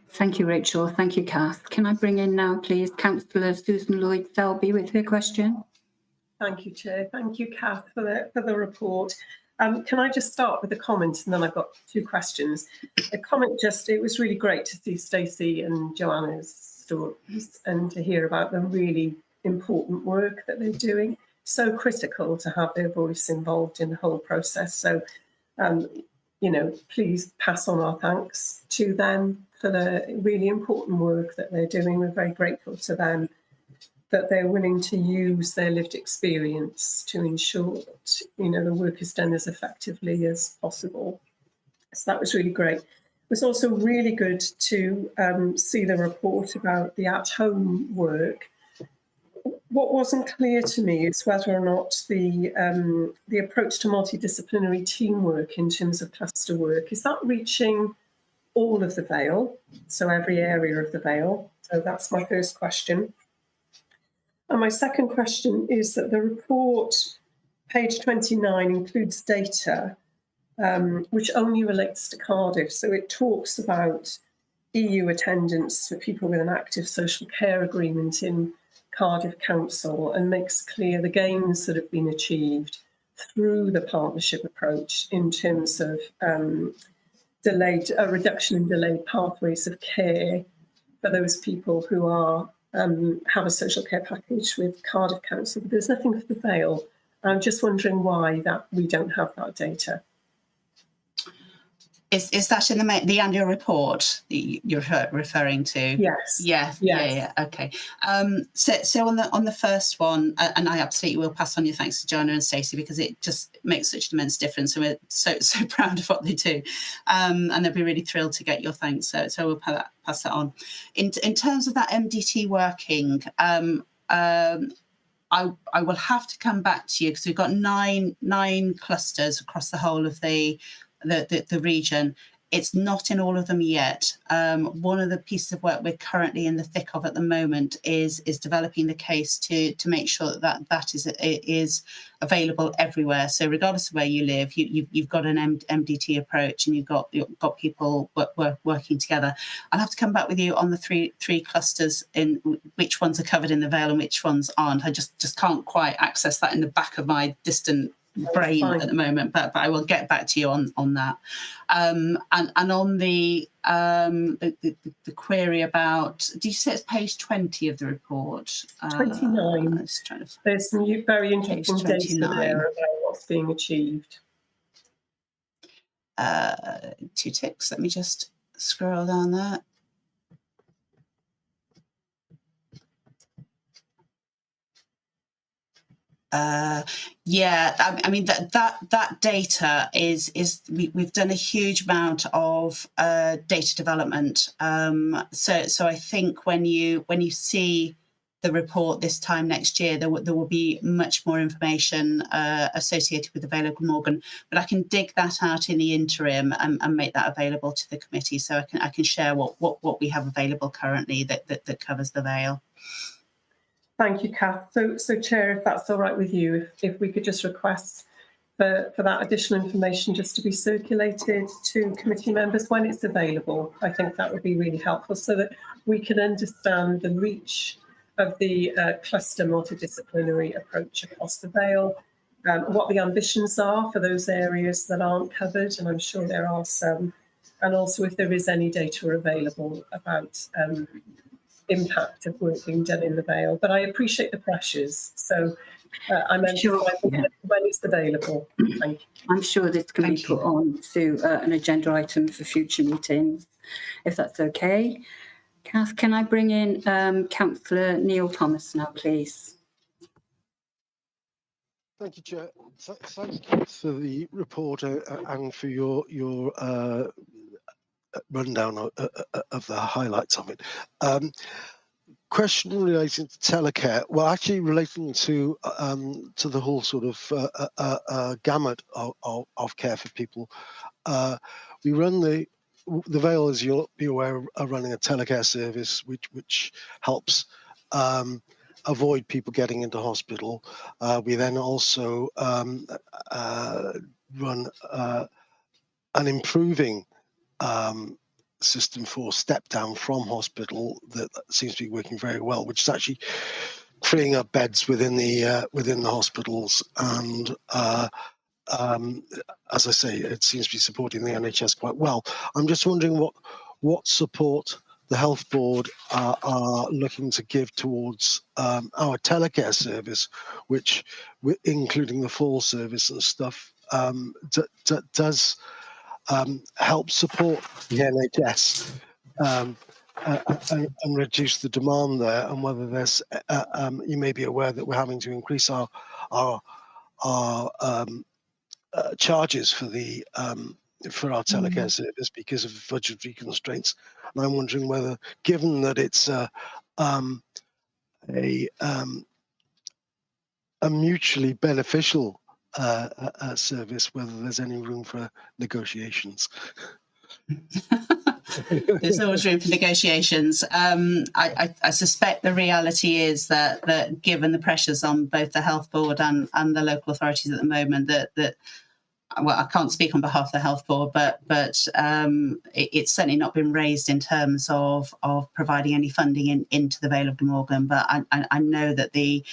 Speaker 3: Thank you, Rachel. Thank you, Kath. Can I bring in now, please, Councillor Susan Lloyd-Selby with her question?
Speaker 7: Thank you, Chair. Thank you, Kath, for the report. Can I just start with a comment, and then I've got two questions. A comment, it was really great to see Stacey and Joanna's stories and to hear about the really important work that they're doing. So critical to have their voice involved in the whole process. So, please pass on our thanks to them for the really important work that they're doing. We're very grateful to them that they're willing to use their lived experience to ensure that, the work is done as effectively as possible. So that was really great. It was also really good to see the report about the at-home work. What wasn't clear to me is whether or not the approach to multidisciplinary teamwork in terms of cluster work, is that reaching all of the Vale, so every area of the Vale? So that's my first question. And my second question is that the report, page 29, includes data which only relates to Cardiff. So it talks about EU attendance for people with an active social care agreement in Cardiff Council and makes clear the gains that have been achieved through the partnership approach in terms of a reduction in delayed pathways of care for those people who are have a social care package with Cardiff Council, but there's nothing for the Vale. I'm just wondering why we don't have that data.
Speaker 10: Is that in the annual report that you're referring to?
Speaker 7: Yes.
Speaker 10: Yeah. Okay. So on the first one, and I absolutely will pass on your thanks to Joanna and Stacey because it just makes such an immense difference, and we're so proud of what they do, and they'll be really thrilled to get your thanks. So we'll pass that on. In terms of that MDT working, I will have to come back to you because we've got nine clusters across the whole of the region. It's not in all of them yet. One of the pieces of work we're currently in the thick of at the moment is developing the case to make sure that is available everywhere. So regardless of where you live, you've got an MDT approach and you've got people working together. I'll have to come back with you on the three clusters in which ones are covered in the Vale and which ones aren't. I just can't quite access that in the back of my distant brain at the moment, but I will get back to you on that. And on the query about, do you say it's page 20 of the report?
Speaker 7: 29. There's some very interesting data there about what's being achieved.
Speaker 10: 2 ticks. Let me just scroll down there. I mean that data is we've done a huge amount of data development. So I think when you see the report this time next year, there will be much more information associated with the Vale of Glamorgan. But I can dig that out in the interim and make that available to the committee, so I can share what we have available currently that covers the Vale.
Speaker 7: Thank you, Kath. So Chair, if that's all right with you, if we could just request for that additional information just to be circulated to committee members when it's available. I think that would be really helpful so that we can understand the reach of the cluster multidisciplinary approach across the Vale, what the ambitions are for those areas that aren't covered, and I'm sure there are some, and also if there is any data available about impact of work being done in the Vale. But I appreciate the pressures, so I'm sure when it's available. Thank you.
Speaker 3: I'm sure this can be put on to an agenda item for future meetings, if that's okay. Kath, can I bring in Councillor Neil Thomas now, please?
Speaker 4: Thank you, Chair. Thank you for the report and for your rundown of the highlights of it. Question relating to telecare. Well, actually relating to the whole sort of gamut of care for people. We run the Vale, as you'll be aware, are running a telecare service which helps avoid people getting into hospital. We then also run an improving system for step down from hospital that seems to be working very well, which is actually freeing up beds within the hospitals, and as I say, it seems to be supporting the NHS quite well. I'm just wondering what support the Health Board are looking to give towards our telecare service, which, including the full service and stuff, does help support the NHS and reduce the demand there, and whether there's you may be aware that we're having to increase our charges for our telecare service because of budgetary constraints. And I'm wondering whether, given that it's a mutually beneficial service, whether there's any room for negotiations.
Speaker 10: There's always room for negotiations. I suspect the reality is that given the pressures on both the Health Board and the local authorities at the moment, that well, I can't speak on behalf of the Health Board, but it's certainly not been raised in terms of providing any funding into the Vale of Glamorgan. But I know that the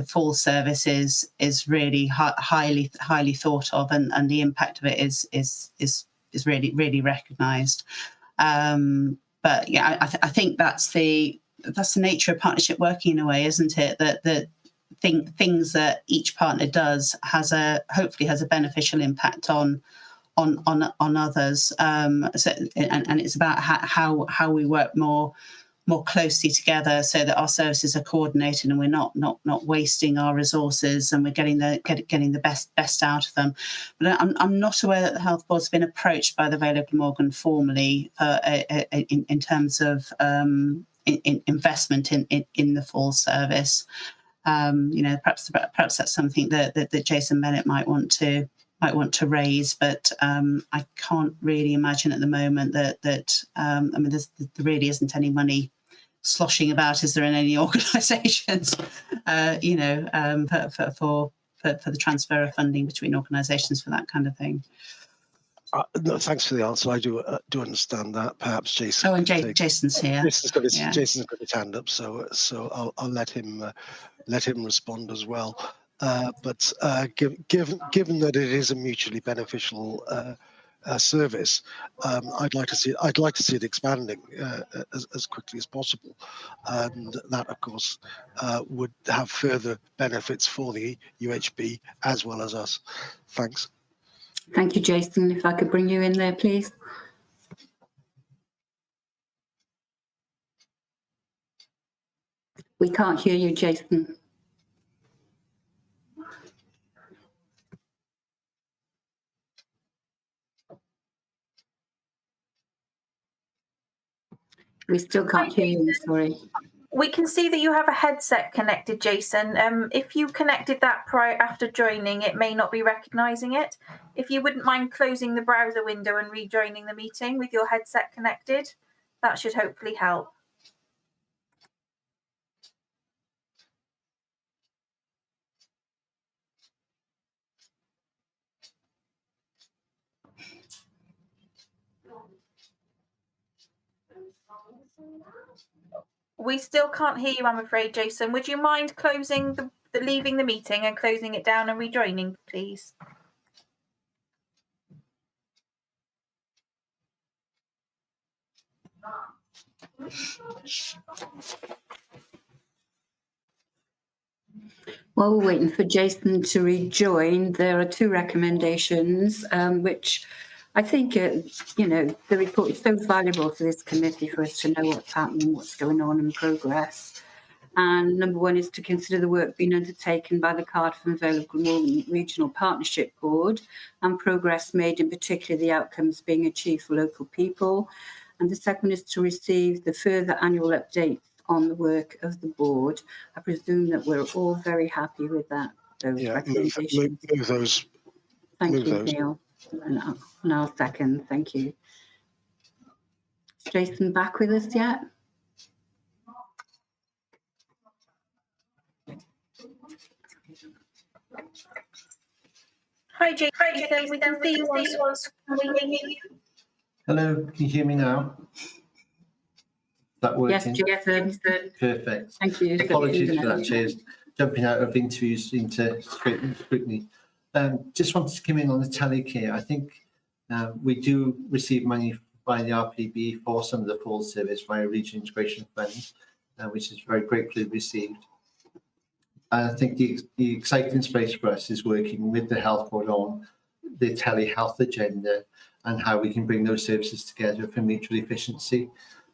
Speaker 10: full service is really highly thought of, and the impact of it is really recognised. But yeah, I think that's the nature of partnership working in a way, isn't it? That things that each partner does hopefully has a beneficial impact on others. So and it's about how we work more closely together so that our services are coordinated and we're not wasting our resources, and we're getting the best out of them. But I'm not aware that the Health Board's been approached by the Vale of Glamorgan formally in terms of investment in the full service. Perhaps that's something that Jason Bennett might want to raise, but I can't really imagine at the moment that there really isn't any money sloshing about, is there, in any organisations, for the transfer of funding between organisations for that kind of thing.
Speaker 4: No, thanks for the answer. I do understand that. Perhaps Jason.
Speaker 10: Oh, and Jason's here.
Speaker 4: Jason's got his hand up, so I'll let him respond as well. But given that it is a mutually beneficial service, I'd like to see it expanding as quickly as possible, and that, of course, would have further benefits for the UHB as well as us. Thanks.
Speaker 3: Thank you, Jason. If I could bring you in there, please. We can't hear you, Jason. We still can't hear you, sorry.
Speaker 2: We can see that you have a headset connected, Jason. If you connected that after joining, it may not be recognising it. If you wouldn't mind closing the browser window and rejoining the meeting with your headset connected, that should hopefully help. We still can't hear you, I'm afraid, Jason. Would you mind closing leaving the meeting and closing it down and rejoining, please?
Speaker 3: While we're waiting for Jason to rejoin, there are two recommendations, which I think, the report is so valuable to this committee for us to know what's happening, what's going on and progress. And number one is to consider the work being undertaken by the Cardiff and Vale of Glamorgan Regional Partnership Board and progress made, in particular the outcomes being achieved for local people. And the second is to receive the further annual updates on the work of the board. I presume that we're all very happy with that. Those recommendations.
Speaker 4: Move those.
Speaker 3: Thank you, Neil. And I'll second. Thank you. Is Jason back with us yet?
Speaker 2: Hi, Jason. We can see you on screen.
Speaker 13: Hello, can you hear me now? Is that working?
Speaker 3: Yes, Jason.
Speaker 13: Perfect.
Speaker 3: Thank you.
Speaker 13: Apologies for that, Cheers. Jumping out of interviews into scrutiny. Just wanted to come in on the telecare. I think we do receive money by the RPB for some of the full service via Regional Integration Fund, which is very gratefully received. I think the exciting space for us is working with the health board on the telehealth agenda and how we can bring those services together for mutual efficiency.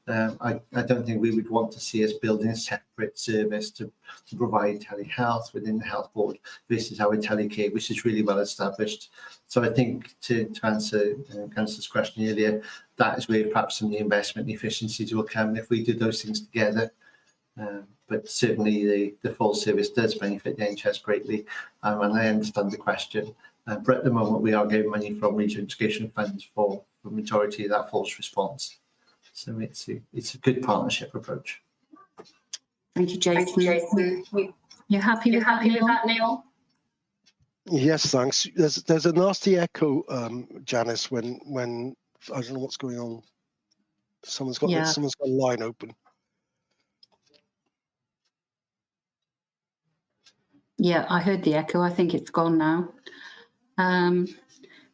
Speaker 13: I don't think we would want to see us building a separate service to provide telehealth within the health board versus our telecare, which is really well established. So I think to answer Councillor's question earlier, that is where perhaps some of the investment efficiencies will come if we do those things together. But certainly the full service does benefit the NHS greatly, and I understand the question. But at the moment, we are getting money from regional integration funds for the majority of that false response. So it's a good partnership approach.
Speaker 3: Thank you, Jason. You happy with that, Neil?
Speaker 4: Yes, thanks. There's a nasty echo, Janice, when I don't know what's going on. Someone's got a line open.
Speaker 3: Yeah, I heard the echo. I think it's gone now.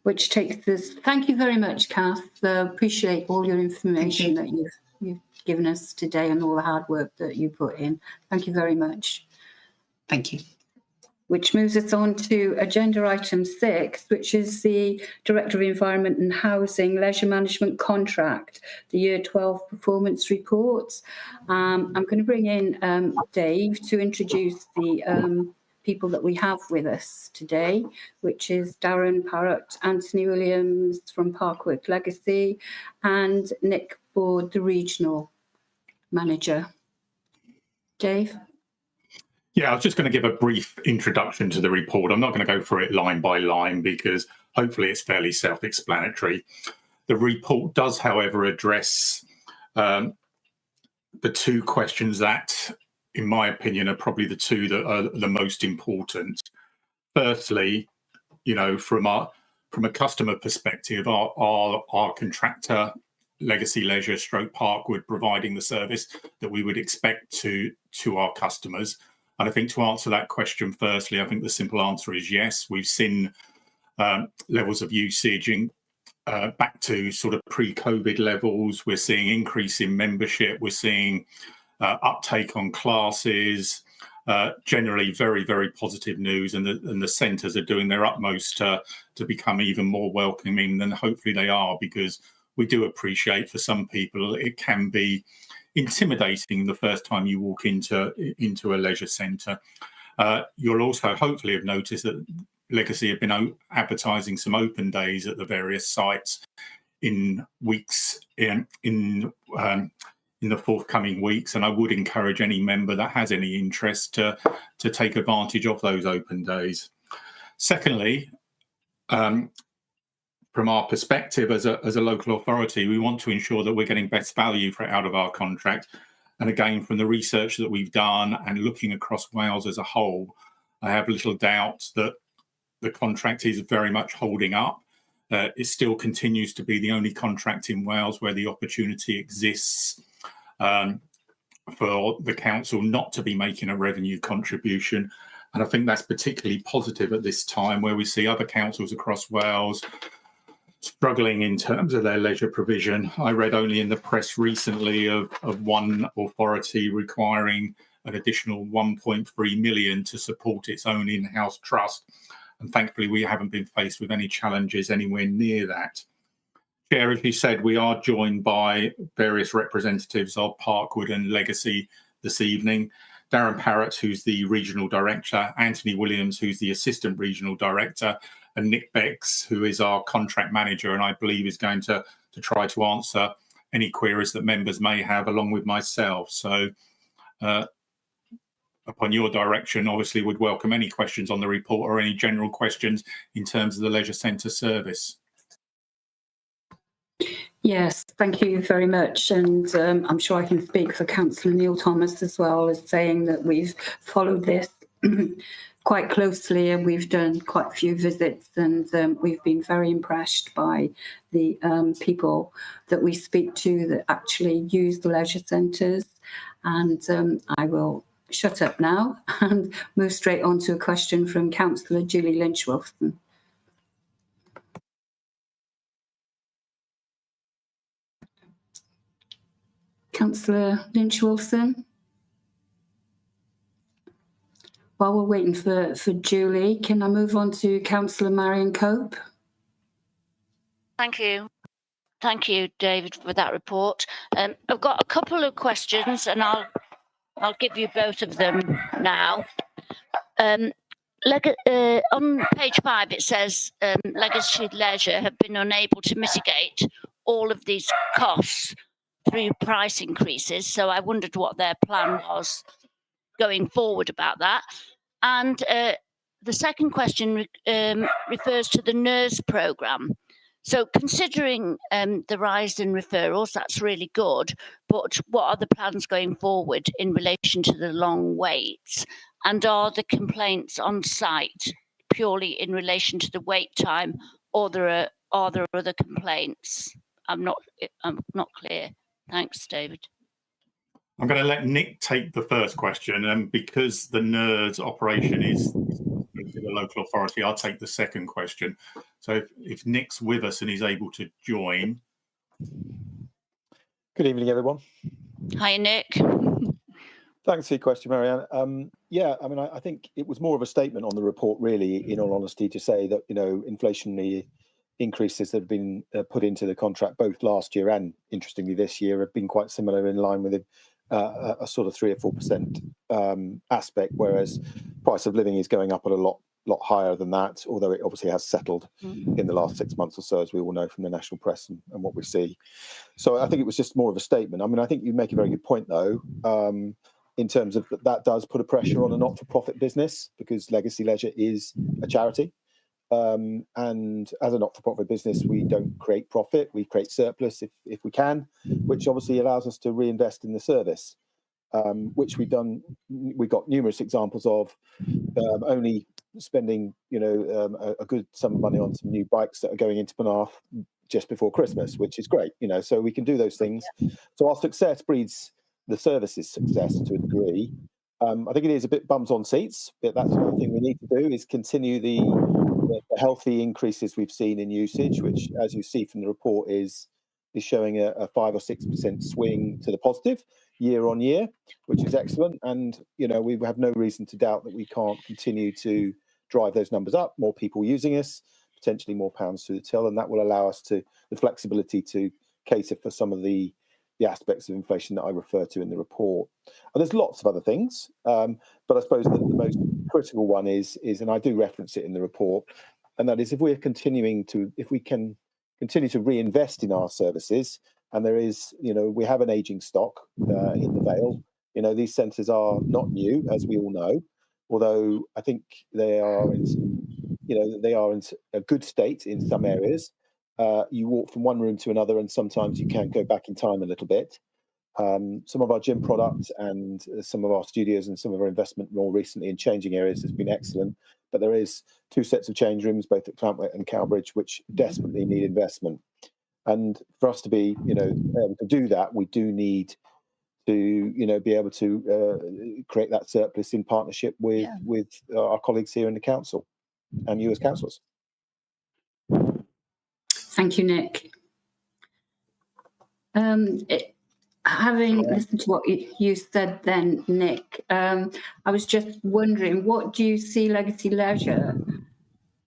Speaker 3: Which takes us. Thank you very much, Kath. Appreciate all your information that you've given us today and all the hard work that you put in. Thank you very much.
Speaker 10: Thank you.
Speaker 3: Which moves us on to agenda item 6, which is the Director of Environment and Housing Leisure Management Contract, the Year 12 Performance Reports. I'm going to bring in Dave to introduce the people that we have with us today, which is Darren Parrott, Anthony Williams from Parkwork Legacy, and Nick Board, the Regional Manager. Dave?
Speaker 14: Yeah, I was just going to give a brief introduction to the report. I'm not going to go through it line by line because hopefully it's fairly self-explanatory. The report does, however, address the two questions that, in my opinion, are probably the two that are the most important. Firstly, from a customer perspective, our contractor, Legacy Leisure / Parkwood, providing the service that we would expect to our customers? And I think to answer that question, firstly, I think the simple answer is yes. We've seen levels of usage back to sort of pre-COVID levels. We're seeing increase in membership. We're seeing uptake on classes. Generally very, very positive news, and the centres are doing their utmost to become even more welcoming than hopefully they are, because we do appreciate for some people it can be intimidating the first time you walk into a leisure centre. You'll also hopefully have noticed that Legacy have been advertising some open days at the various sites in weeks in in the forthcoming weeks, and I would encourage any member that has any interest to take advantage of those open days. Secondly, from our perspective as a local authority, we want to ensure that we're getting best value out of our contract. And again, from the research that we've done and looking across Wales as a whole, I have little doubt that the contract is very much holding up. It still continues to be the only contract in Wales where the opportunity exists for the council not to be making a revenue contribution. And I think that's particularly positive at this time, where we see other councils across Wales struggling in terms of their leisure provision. I read only in the press recently of one authority requiring an additional 1.3 million to support its own in-house trust. And thankfully, we haven't been faced with any challenges anywhere near that. Chair, as you said, we are joined by various representatives of Parkwood and Legacy this evening. Darren Parrott, who's the Regional Director, Anthony Williams, who's the Assistant Regional Director, and Nick Becks, who is our Contract Manager, and I believe is going to try to answer any queries that members may have, along with myself. So upon your direction, obviously would welcome any questions on the report or any general questions in terms of the leisure centre service.
Speaker 3: Yes, thank you very much. And I'm sure I can speak for Councillor Neil Thomas as well, as saying that we've followed this quite closely, and we've done quite a few visits, and we've been very impressed by the people that we speak to that actually use the leisure centres. And I will shut up now and move straight on to a question from Councillor Julie Lynch-Wilson. Councillor Lynch-Wilson. While we're waiting for Julie, can I move on to Councillor Marion Cope?
Speaker 5: Thank you. Thank you, David, for that report. I've got a couple of questions, and I'll give you both of them now. On page 5, it says Legacy Leisure have been unable to mitigate all of these costs through price increases. So I wondered what their plan was going forward about that. And the second question refers to the NERS programme. So considering the rise in referrals, that's really good. But what are the plans going forward in relation to the long waits? And are the complaints on site purely in relation to the wait time, or are there other complaints? I'm not clear. Thanks, David.
Speaker 14: I'm going to let Nick take the first question, and because the NERS operation is the local authority, I'll take the second question. So if Nick's with us and he's able to join.
Speaker 15: Good evening, everyone.
Speaker 5: Hi, Nick.
Speaker 15: Thanks for your question, Marianne. Yeah, I mean, I think it was more of a statement on the report, really, in all honesty, to say that, you know, inflationary increases that have been put into the contract both last year and, interestingly, this year have been quite similar, in line with a sort of 3 or 4% aspect, whereas price of living is going up at a lot higher than that, although it obviously has settled in the last 6 months or so, as we all know from the national press and what we see. So I think it was just more of a statement. I mean, I think you make a very good point, though, in terms of that does put a pressure on a not-for-profit business, because Legacy Leisure is a charity. And as a not-for-profit business, we don't create profit, we create surplus if we can, which obviously allows us to reinvest in the service, which we've done. We've got numerous examples of only spending, you know, a good sum of money on some new bikes that are going into Penarth just before Christmas, which is great, you know, so we can do those things. So our success breeds the service's success to a degree. I think it is a bit bums on seats, but that's one thing we need to do, is continue the healthy increases we've seen in usage, which, as you see from the report, is showing a 5 or 6% swing to the positive year on year, which is excellent. And, you know, we have no reason to doubt that we can't continue to drive those numbers up, more people using us, potentially more pounds to the till, and that will allow us the flexibility to cater for some of the aspects of inflation that I refer to in the report. And there's lots of other things, but I suppose that the most critical one is, and I do reference it in the report, and that is if we can continue to reinvest in our services, And there is, we have an ageing stock in the Vale. These centres are not new, as we all know, although I think they are in a good state in some areas. You walk from one room to another, and sometimes you can go back in time a little bit. Some of our gym products and some of our studios and some of our investment more recently in changing areas has been excellent. But there is 2 sets of change rooms, both at Clantwett and Cowbridge, which desperately need investment. And for us to be, able to do that, we do need to, be able to create that surplus in partnership with our colleagues here in the council and you as councillors.
Speaker 3: Thank you, Nick. Having listened to what you said then, Nick, I was just wondering, what do you see Legacy Leisure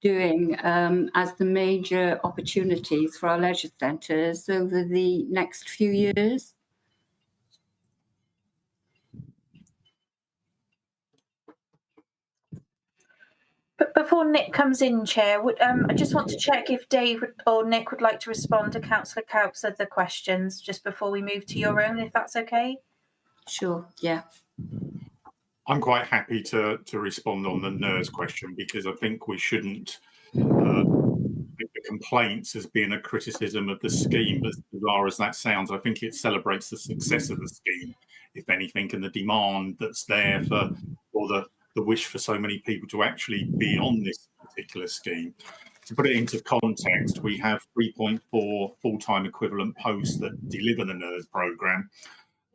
Speaker 3: doing as the major opportunities for our leisure centres over the next few years?
Speaker 2: But before Nick comes in, Chair, I just want to check if Dave or Nick would like to respond to Councillor Cowp's other questions just before we move to your own, if that's okay.
Speaker 3: Sure, yeah.
Speaker 14: I'm quite happy to respond on the NERS question, because I think we shouldn't make the complaints as being a criticism of the scheme, as bizarre as that sounds. I think it celebrates the success of the scheme, if anything, and the demand that's there for, or the wish for so many people to actually be on this particular scheme. To put it into context, we have 3.4 full-time equivalent posts that deliver the NERS programme,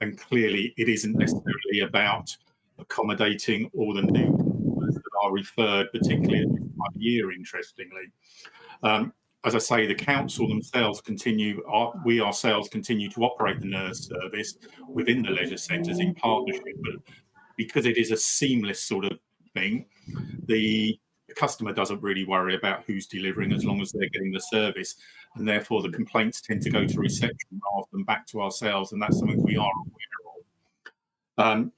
Speaker 14: and clearly it isn't necessarily about accommodating all the new customers that are referred, particularly at this time of year, interestingly. As I say, the council themselves we ourselves continue to operate the NERS service within the leisure centres in partnership, but because it is a seamless sort of thing, the customer doesn't really worry about who's delivering as long as they're getting the service, and therefore the complaints tend to go to reception rather than back to ourselves, and that's something we are aware of.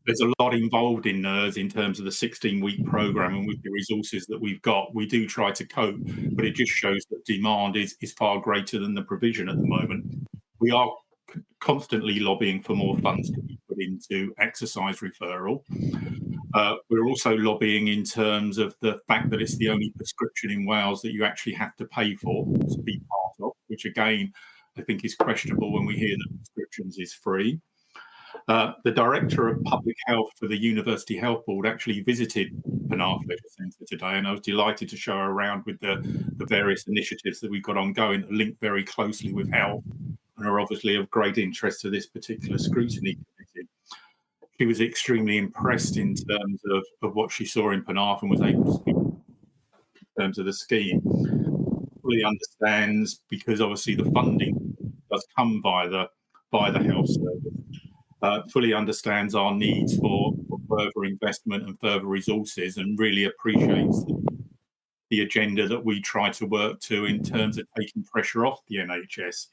Speaker 14: There's a lot involved in NERS in terms of the 16-week programme, and with the resources that we've got, we do try to cope, but it just shows that demand is far greater than the provision at the moment. We are constantly lobbying for more funds to be put into exercise referral. We're also lobbying in terms of the fact that it's the only prescription in Wales that you actually have to pay for to be part of, which again, I think is questionable when we hear that prescriptions is free. The Director of Public Health for the University Health Board actually visited Penarth Leisure Centre today, and I was delighted to show her around with the various initiatives that we've got ongoing that link very closely with health and are obviously of great interest to this particular scrutiny committee. She was extremely impressed in terms of what she saw in Penarth and was able to speak in terms of the scheme. Fully understands, because obviously the funding does come by the health service. Fully understands our needs for further investment and further resources, and really appreciates the agenda that we try to work to in terms of taking pressure off the NHS.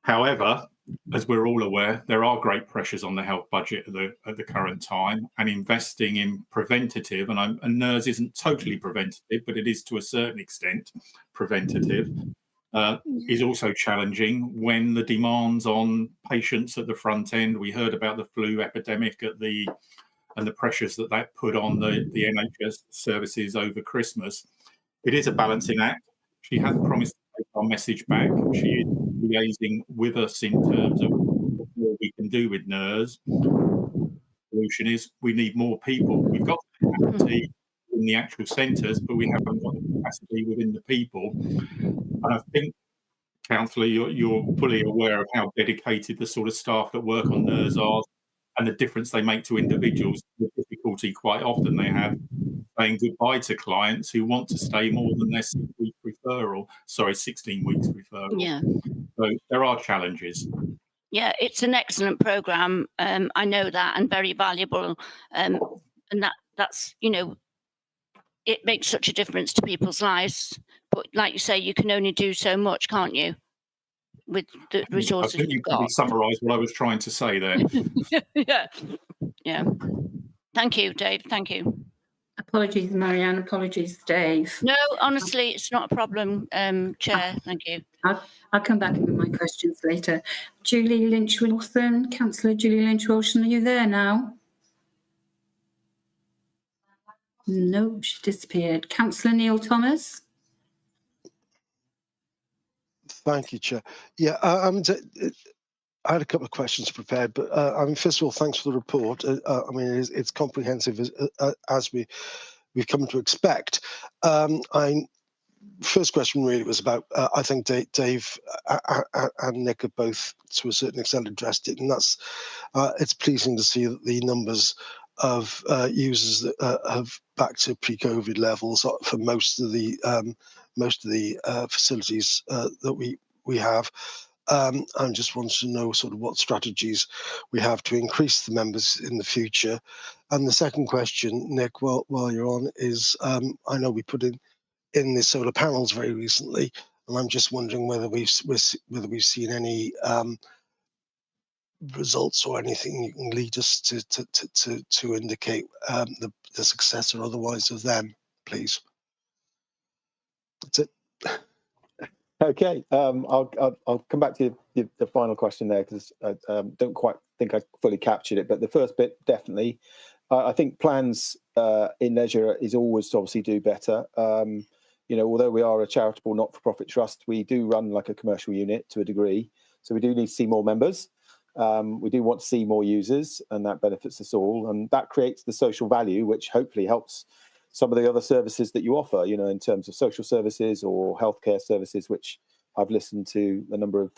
Speaker 14: However, as we're all aware, there are great pressures on the health budget at the current time, and investing in preventative, and NERS isn't totally preventative, but it is to a certain extent preventative, is also challenging when the demands on patients at the front end. We heard about the flu epidemic and the pressures that put on the NHS services over Christmas. It is a balancing act. She has promised to take our message back. She is liaising with us in terms of what we can do with NERS. The solution is we need more people. We've got the capacity in the actual centres, but we haven't got the capacity within the people. And I think, Councillor, you're fully aware of how dedicated the sort of staff that work on NERS are, and the difference they make to individuals, the difficulty quite often they have saying goodbye to clients who want to stay more than their 16 weeks referral.
Speaker 5: Yeah.
Speaker 14: So there are challenges.
Speaker 5: Yeah, it's an excellent programme. I know that, and very valuable. And that's, it makes such a difference to people's lives. But like you say, you can only do so much, can't you? With the resources
Speaker 14: I think you probably summarised what I was trying to say there.
Speaker 5: Yeah. Thank you, Dave. Thank you.
Speaker 3: Apologies, Marianne. Apologies, Dave.
Speaker 5: No, honestly, it's not a problem, Chair. Thank you.
Speaker 3: I'll come back with my questions later. Julie Lynch-Wilson, Councillor Julie Lynch-Wilson, are you there now? No, she disappeared. Councillor Neil Thomas.
Speaker 4: Thank you, Chair. Yeah, I had a couple of questions prepared, but I mean, first of all, thanks for the report. I mean, it's comprehensive as we've come to expect. First question really was about, I think Dave and Nick have both, to a certain extent, addressed it, and that's it's pleasing to see that the numbers of users that have back to pre-COVID levels for most of the facilities that we have. I just wanted to know sort of what strategies we have to increase the members in the future. And the second question, Nick, while you're on, is I know we put in the solar panels very recently, and I'm just wondering whether we've seen any results or anything you can lead us to indicate the success or otherwise of them, please. That's it.
Speaker 15: Okay, I'll come back to the final question there, because I don't quite think I fully captured it, but the first bit, definitely. I think plans in leisure is always to obviously do better. You know, although we are a charitable not-for-profit trust, we do run like a commercial unit to a degree, so we do need to see more members. We do want to see more users, and that benefits us all, and that creates the social value, which hopefully helps some of the other services that you offer, you know, in terms of social services or healthcare services, which I've listened to a number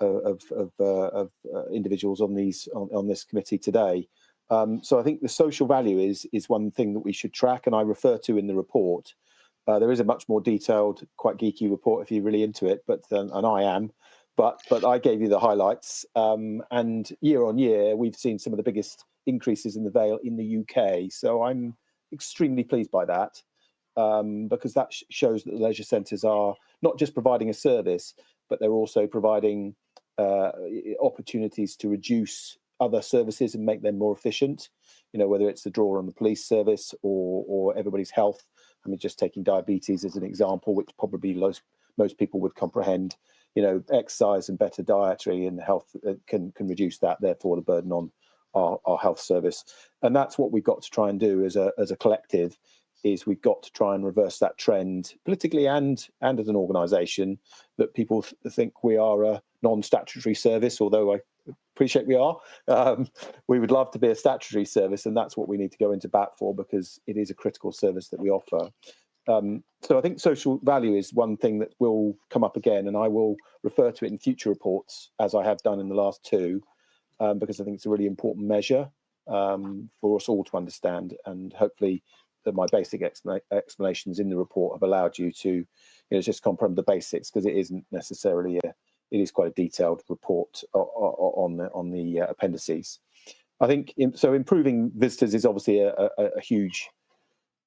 Speaker 15: of individuals on this committee today. So I think the social value is one thing that we should track, and I refer to in the report. There is a much more detailed, quite geeky report if you're really into it, and I am. But I gave you the highlights, and year on year we've seen some of the biggest increases in the Vale in the UK. So I'm extremely pleased by that, because that shows that the leisure centres are not just providing a service, but they're also providing opportunities to reduce other services and make them more efficient. You know, whether it's the draw on the police service or everybody's health. I mean, just taking diabetes as an example, which probably most people would comprehend. You know, exercise and better dietary and health can reduce that, therefore the burden on our health service. And that's what we've got to try and do as a collective, is we've got to try and reverse that trend politically and as an organisation, that people think we are a non-statutory service, although I appreciate we are. We would love to be a statutory service, and that's what we need to go into bat for, because it is a critical service that we offer. So I think social value is one thing that will come up again, and I will refer to it in future reports, as I have done in the last two, because I think it's a really important measure for us all to understand, and hopefully my basic explanations in the report have allowed you to, you know, just comprehend the basics, because it isn't necessarily it is quite a detailed report on the appendices. I think so. Improving visitors is obviously a huge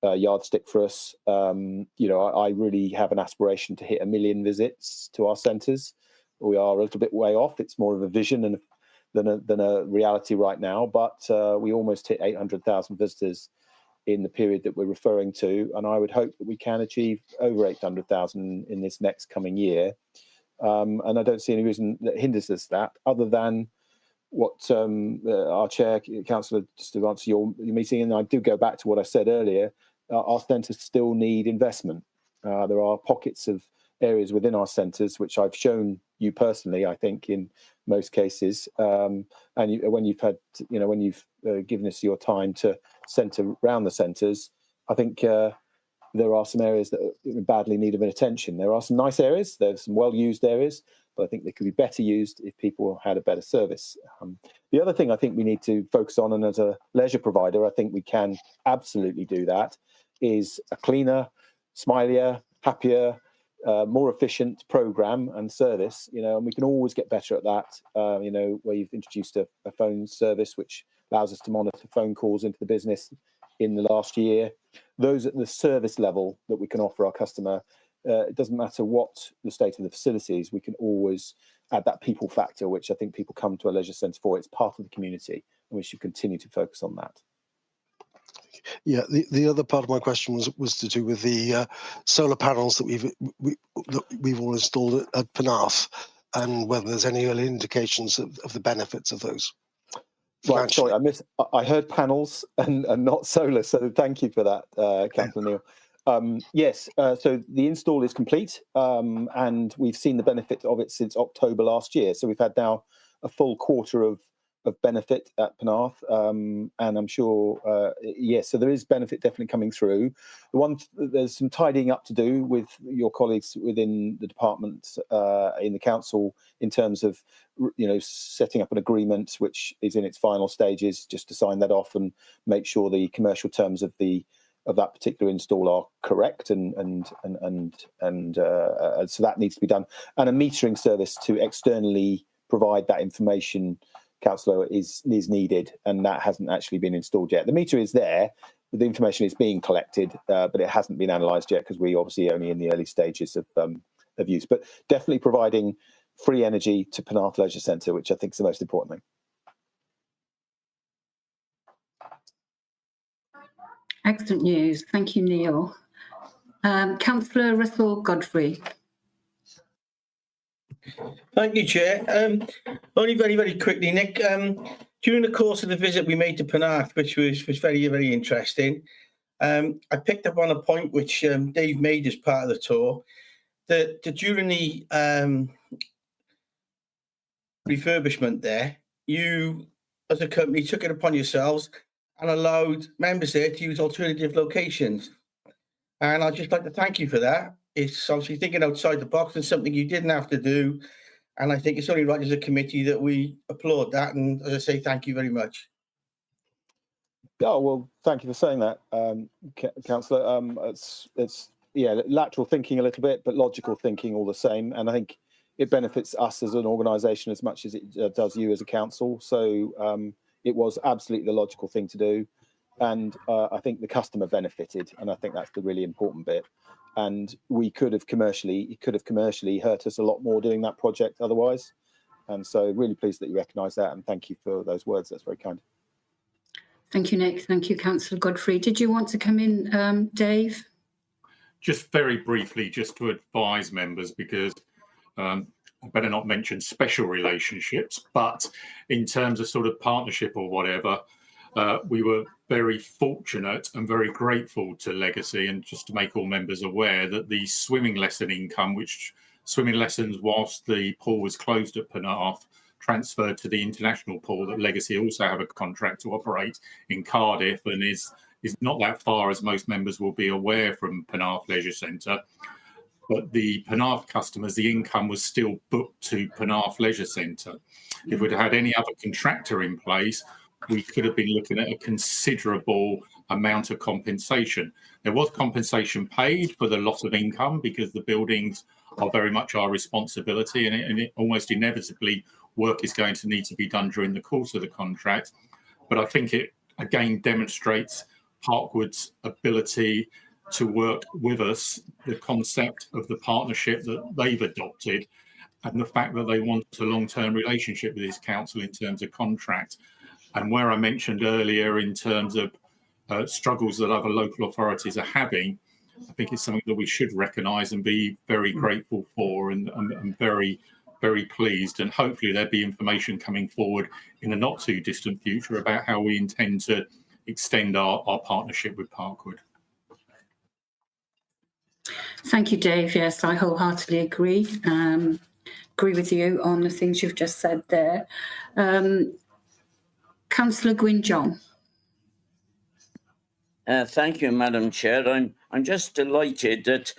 Speaker 15: yardstick for us. You know, I really have an aspiration to hit 1 million visits to our centres. We are a little bit way off. It's more of a vision than a reality right now, but we almost hit 800,000 visitors in the period that we're referring to, and I would hope that we can achieve over 800,000 in this next coming year. And I don't see any reason that hinders us that, other than what our chair, councillor, just to answer your meeting, and I do go back to what I said earlier. Our centres still need investment. There are pockets of areas within our centres which I've shown you personally, I think, in most cases. And when you've had, you know, when you've given us your time to centre around the centres, I think there are some areas that badly need a bit of attention. There are some nice areas, there's some well-used areas, but I think they could be better used if people had a better service. The other thing I think we need to focus on, and as a leisure provider, I think we can absolutely do that, is a cleaner, smilier, happier, more efficient programme and service. You know, and we can always get better at that. You know, where you've introduced a phone service which allows us to monitor phone calls into the business in the last year. Those at the service level that we can offer our customer, it doesn't matter what the state of the facilities, we can always add that people factor, which I think people come to a leisure centre for. It's part of the community, and we should continue to focus on that.
Speaker 4: Yeah, the other part of my question was to do with the solar panels that we've all installed at Penarth, and whether there's any early indications of the benefits of those.
Speaker 15: Right, sorry, I heard panels and not solar, so thank you for that, Councillor Neil. Yes, so the install is complete, and we've seen the benefit of it since October last year. So we've had now a full quarter of benefit at Penarth, and I'm sure, yes, so there is benefit definitely coming through. There's some tidying up to do with your colleagues within the department in the council in terms of, setting up an agreement which is in its final stages, just to sign that off and make sure the commercial terms of that particular install are correct, and so that needs to be done. And a metering service to externally provide that information, Councillor, is needed, and that hasn't actually been installed yet. The meter is there, but the information is being collected, but it hasn't been analysed yet because we obviously only in the early stages of use. But definitely providing free energy to Penarth Leisure Centre, which I think is the most important thing.
Speaker 3: Excellent news. Thank you, Neil. Councillor Russell Godfrey.
Speaker 11: Thank you, Chair. Only very, very quickly, Nick. During the course of the visit we made to Penarth, which was very, very interesting, I picked up on a point which Dave made as part of the tour, that during the refurbishment there, you, as a company, took it upon yourselves and allowed members there to use alternative locations. And I'd just like to thank you for that. It's obviously thinking outside the box and something you didn't have to do. And I think it's only right as a committee that we applaud that. And as I say, thank you very much.
Speaker 15: Oh, well, thank you for saying that, Councillor. It's lateral thinking a little bit, but logical thinking all the same. And I think it benefits us as an organisation as much as it does you as a council. So it was absolutely the logical thing to do. And I think the customer benefited, and I think that's the really important bit. And it could have commercially hurt us a lot more doing that project otherwise. And so really pleased that you recognise that, and thank you for those words. That's very kind.
Speaker 3: Thank you, Nick. Thank you, Councillor Godfrey. Did you want to come in, Dave?
Speaker 14: Just very briefly, just to advise members, because I better not mention special relationships, but in terms of sort of partnership or whatever, we were very fortunate and very grateful to Legacy, and just to make all members aware that the swimming lesson income, which swimming lessons whilst the pool was closed at Penarth, transferred to the international pool that Legacy also have a contract to operate in Cardiff, and is not that far, as most members will be aware, from Penarth Leisure Centre. But the Penarth customers, the income was still booked to Penarth Leisure Centre. If we'd had any other contractor in place, we could have been looking at a considerable amount of compensation. There was compensation paid for the loss of income because the buildings are very much our responsibility, and it almost inevitably work is going to need to be done during the course of the contract. But I think it again demonstrates Parkwood's ability to work with us, the concept of the partnership that they've adopted, and the fact that they want a long-term relationship with this council in terms of contract. And where I mentioned earlier in terms of struggles that other local authorities are having, I think it's something that we should recognise and be very grateful for, and very, very pleased. And hopefully there'll be information coming forward in the not too distant future about how we intend to extend our partnership with Parkwood.
Speaker 3: Thank you, Dave. Yes, I wholeheartedly agree. Agree with you on the things you've just said there. Councillor Gwyn John.
Speaker 16: Thank you, Madam Chair. I'm just delighted that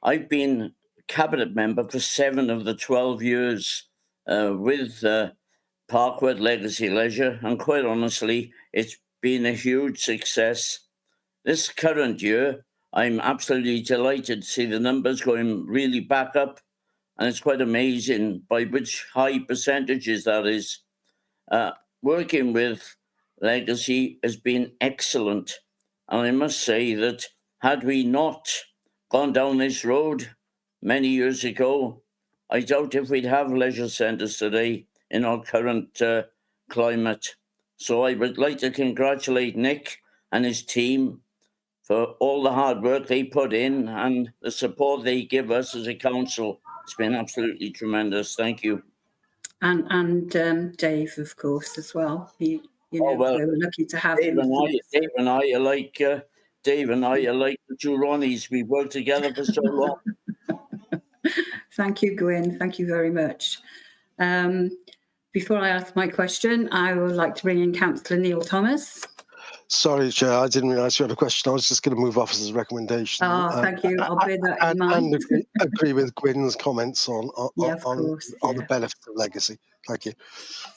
Speaker 16: I've been cabinet member for 7 of the 12 years with Parkwood Legacy Leisure, and quite honestly, it's been a huge success. This current year, I'm absolutely delighted to see the numbers going really back up, and it's quite amazing by which high percentages that is. Working with Legacy has been excellent. And I must say that had we not gone down this road many years ago, I doubt if we'd have leisure centres today in our current climate. So I would like to congratulate Nick and his team for all the hard work they put in and the support they give us as a council. It's been absolutely tremendous. Thank you.
Speaker 3: And Dave, of course, as well. We were lucky to have him.
Speaker 16: Dave and I are like the two Ronnies. We've worked together for so long.
Speaker 3: Thank you, Gwyn. Thank you very much. Before I ask my question, I would like to bring in Councillor Neil Thomas.
Speaker 4: Sorry, Chair, I didn't realise you had a question. I was just going to move officers' recommendation.
Speaker 3: Thank you. I'll bear that in mind.
Speaker 4: And agree with Gwyn's comments on the benefits of legacy. Thank you.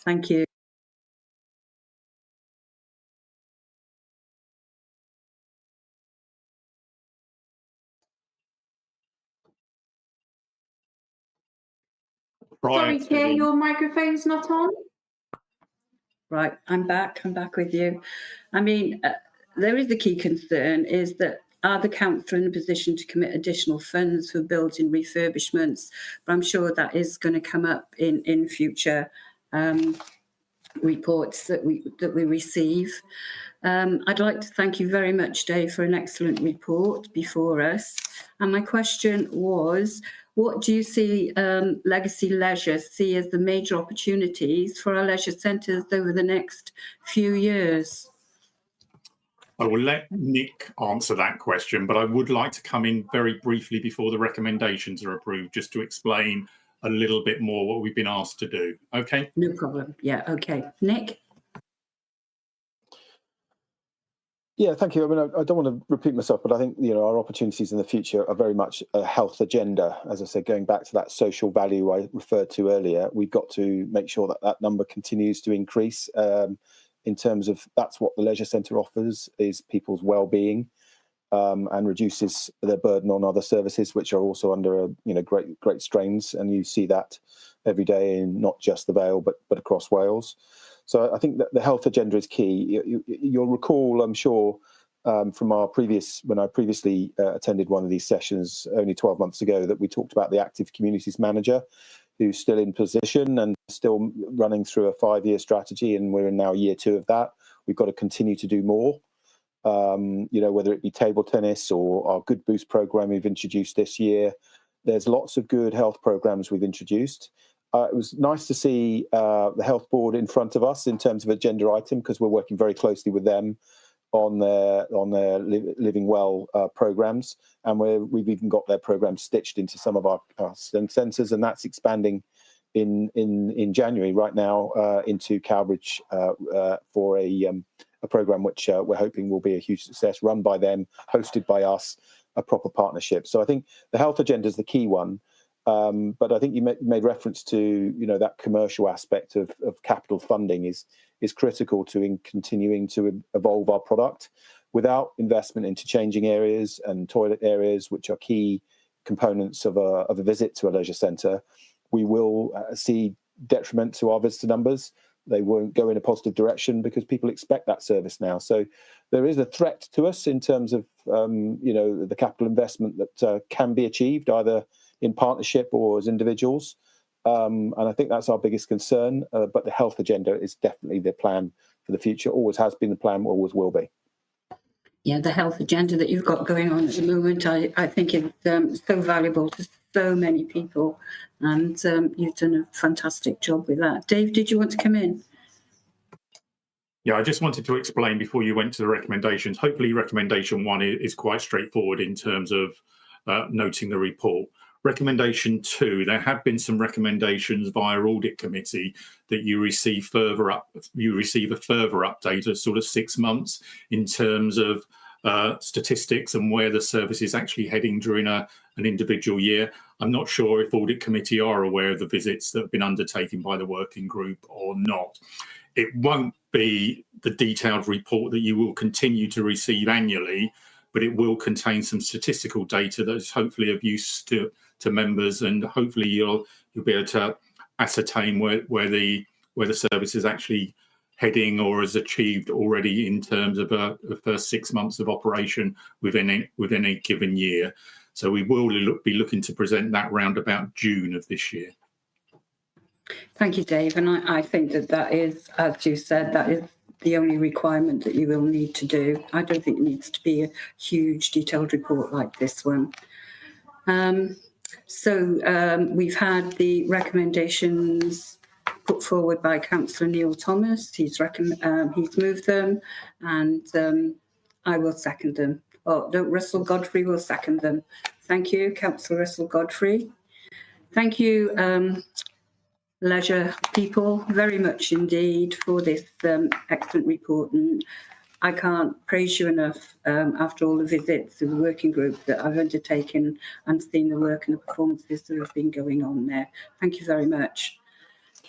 Speaker 3: Thank you.
Speaker 2: Sorry, Chair, your microphone's not on.
Speaker 3: Right, I'm back with you. I mean, there is the key concern is that are the council in a position to commit additional funds for building refurbishments? But I'm sure that is going to come up in future reports that we receive. I'd like to thank you very much, Dave, for an excellent report before us. And my question was, what do you see Legacy Leisure see as the major opportunities for our leisure centres over the next few years?
Speaker 14: I will let Nick answer that question, but I would like to come in very briefly before the recommendations are approved, just to explain a little bit more what we've been asked to do. Okay?
Speaker 3: No problem. Yeah, okay. Nick?
Speaker 15: Yeah, thank you. I mean, I don't want to repeat myself, but I think, our opportunities in the future are very much a health agenda. As I said, going back to that social value I referred to earlier, we've got to make sure that that number continues to increase in terms of that's what the leisure centre offers is people's well-being and reduces their burden on other services, which are also under great strains. And you see that every day in not just the Vale, but across Wales. So I think that the health agenda is key. You'll recall, I'm sure, from when I previously attended one of these sessions only 12 months ago, that we talked about the active communities manager, who's still in position and still running through a 5-year strategy, and we're in now year 2 of that. We've got to continue to do more. Whether it be table tennis or our Good Boost program we've introduced this year. There's lots of good health programs we've introduced. It was nice to see the health board in front of us in terms of agenda item, because we're working very closely with them on their Living Well programs, and we've even got their programs stitched into some of our centres, and that's expanding in January right now into Cowbridge for a program which we're hoping will be a huge success, run by them, hosted by us, a proper partnership. So I think the health agenda is the key one. But I think you made reference to that commercial aspect of capital funding is critical to continuing to evolve our product. Without investment into changing areas and toilet areas, which are key components of a visit to a leisure centre, we will see detriment to our visitor numbers. They won't go in a positive direction because people expect that service now. So there is a threat to us in terms of the capital investment that can be achieved either in partnership or as individuals. And I think that's our biggest concern. But the health agenda is definitely the plan for the future, always has been the plan, always will be.
Speaker 3: Yeah, the health agenda that you've got going on at the moment, I think is so valuable to so many people. And you've done a fantastic job with that. Dave, did you want to come in?
Speaker 14: Yeah, I just wanted to explain before you went to the recommendations. Hopefully recommendation 1 is quite straightforward in terms of noting the report. Recommendation 2, there have been some recommendations via audit committee that you receive a further update of sort of 6 months in terms of statistics and where the service is actually heading during an individual year. I'm not sure if audit committee are aware of the visits that have been undertaken by the working group or not. It won't be the detailed report that you will continue to receive annually, but it will contain some statistical data that is hopefully of use to members, and hopefully you'll be able to ascertain where the service is actually heading or has achieved already in terms of the first 6 months of operation within a given year. So we will be looking to present that round about June of this year.
Speaker 3: Thank you, Dave. And I think that is, as you said, that is the only requirement that you will need to do. I don't think it needs to be a huge detailed report like this one. We've had the recommendations put forward by Councillor Neil Thomas. He's moved them, and I will second them. Oh, no, Russell Godfrey will second them. Thank you, Councillor Russell Godfrey. Thank you, leisure people, very much indeed for this excellent report. And I can't praise you enough after all the visits of the working group that I've undertaken and seen the work and the performances that have been going on there. Thank you very much.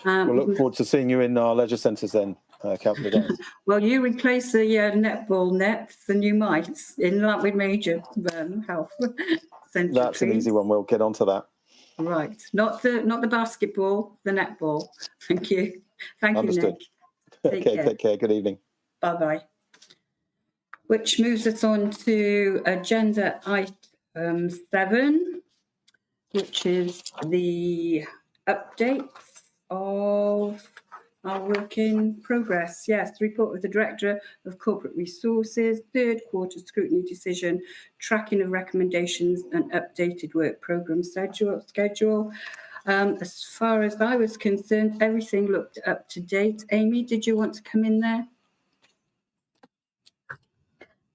Speaker 15: We'll look forward to seeing you in our leisure centres then, Councillor Dennis.
Speaker 3: Well, you replace the netball nets and you might in that with major health centre.
Speaker 15: That's an easy one. We'll get onto that.
Speaker 3: Right, not the basketball, the netball. Thank you. Thank
Speaker 15: Understood.
Speaker 3: you, Nick.
Speaker 15: Take care. Good evening.
Speaker 3: Bye-bye. Which moves us on to agenda item 7, which is the updates of our work in progress. Yes, the report of the Director of Corporate Resources, third quarter scrutiny decision, tracking of recommendations and updated work programme schedule. As far as I was concerned, everything looked up to date. Amy, did you want to come in there?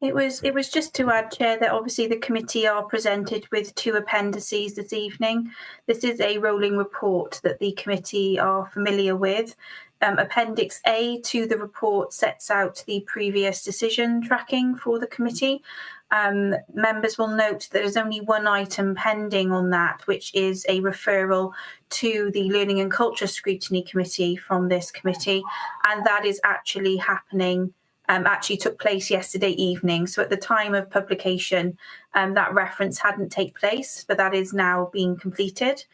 Speaker 2: It was just to add, Chair, that obviously the committee are presented with 2 appendices this evening. This is a rolling report that the committee are familiar with. Appendix A to the report sets out the previous decision tracking for the committee. Members will note there is only one item pending on that, which is a referral to the Learning and Culture Scrutiny Committee from this committee, and that is actually happening. Actually took place yesterday evening. So at the time of publication, that reference hadn't taken place, but that is now being completed.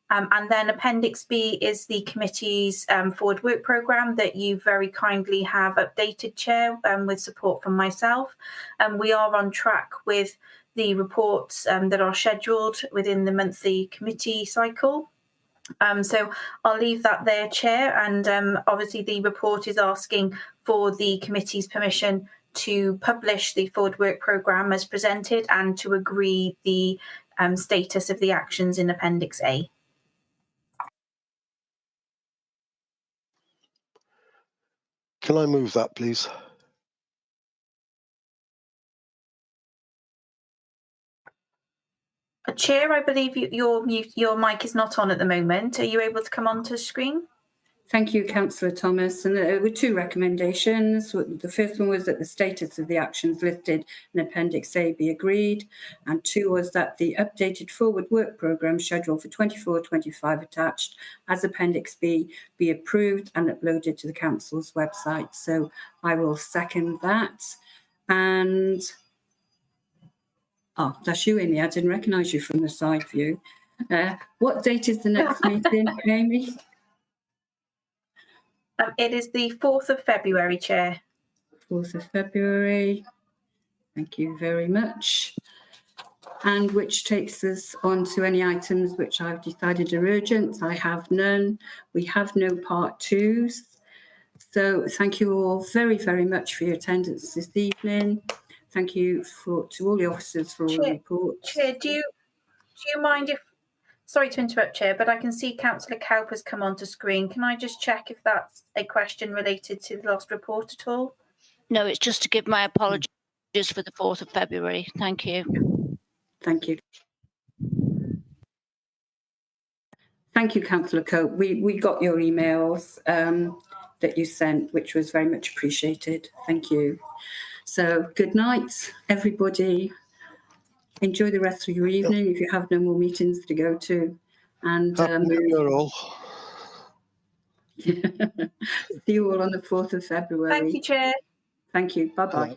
Speaker 2: And then Appendix B is the committee's forward work programme that you very kindly have updated, Chair, with support from myself. We are on track with the reports that are scheduled within the monthly committee cycle. So I'll leave that there, Chair, and obviously the report is asking for the committee's permission to publish the forward work programme as presented and to agree the status of the actions in Appendix A.
Speaker 4: Can I move that, please?
Speaker 2: Chair, I believe your mic is not on at the moment. Are you able to come onto the screen?
Speaker 3: Thank you, Councillor Thomas. And there were 2 recommendations. The first one was that the status of the actions listed in Appendix A be agreed. And 2 was that the updated forward work programme schedule for 24-25 attached as Appendix B be approved and uploaded to the Council's website. So I will second that. And oh, that's you, Amy. I didn't recognise you from the side view. What date is the next meeting, Amy?
Speaker 2: It is the 4th of February, Chair.
Speaker 3: 4th of February. Thank you very much. And which takes us on to any items which I've decided are urgent. I have none. We have no part 2s. So thank you all very, very much for your attendance this evening. Thank you to all the officers for all the reports.
Speaker 2: Chair, do you mind if... Sorry to interrupt, Chair, but I can see Councillor Cowper has come onto screen. Can I just check if that's a question related to the last report at all?
Speaker 5: No, it's just to give my apologies for the 4th of February. Thank you.
Speaker 3: Thank you. Thank you, Councillor Cope. We got your emails that you sent, which was very much appreciated. Thank you. So good night, everybody. Enjoy the rest of your evening if you have no more meetings to go to. And
Speaker 4: Happy New Year all.
Speaker 3: See you all on the 4th of February.
Speaker 2: Thank you, Chair.
Speaker 3: Thank you. Bye-bye.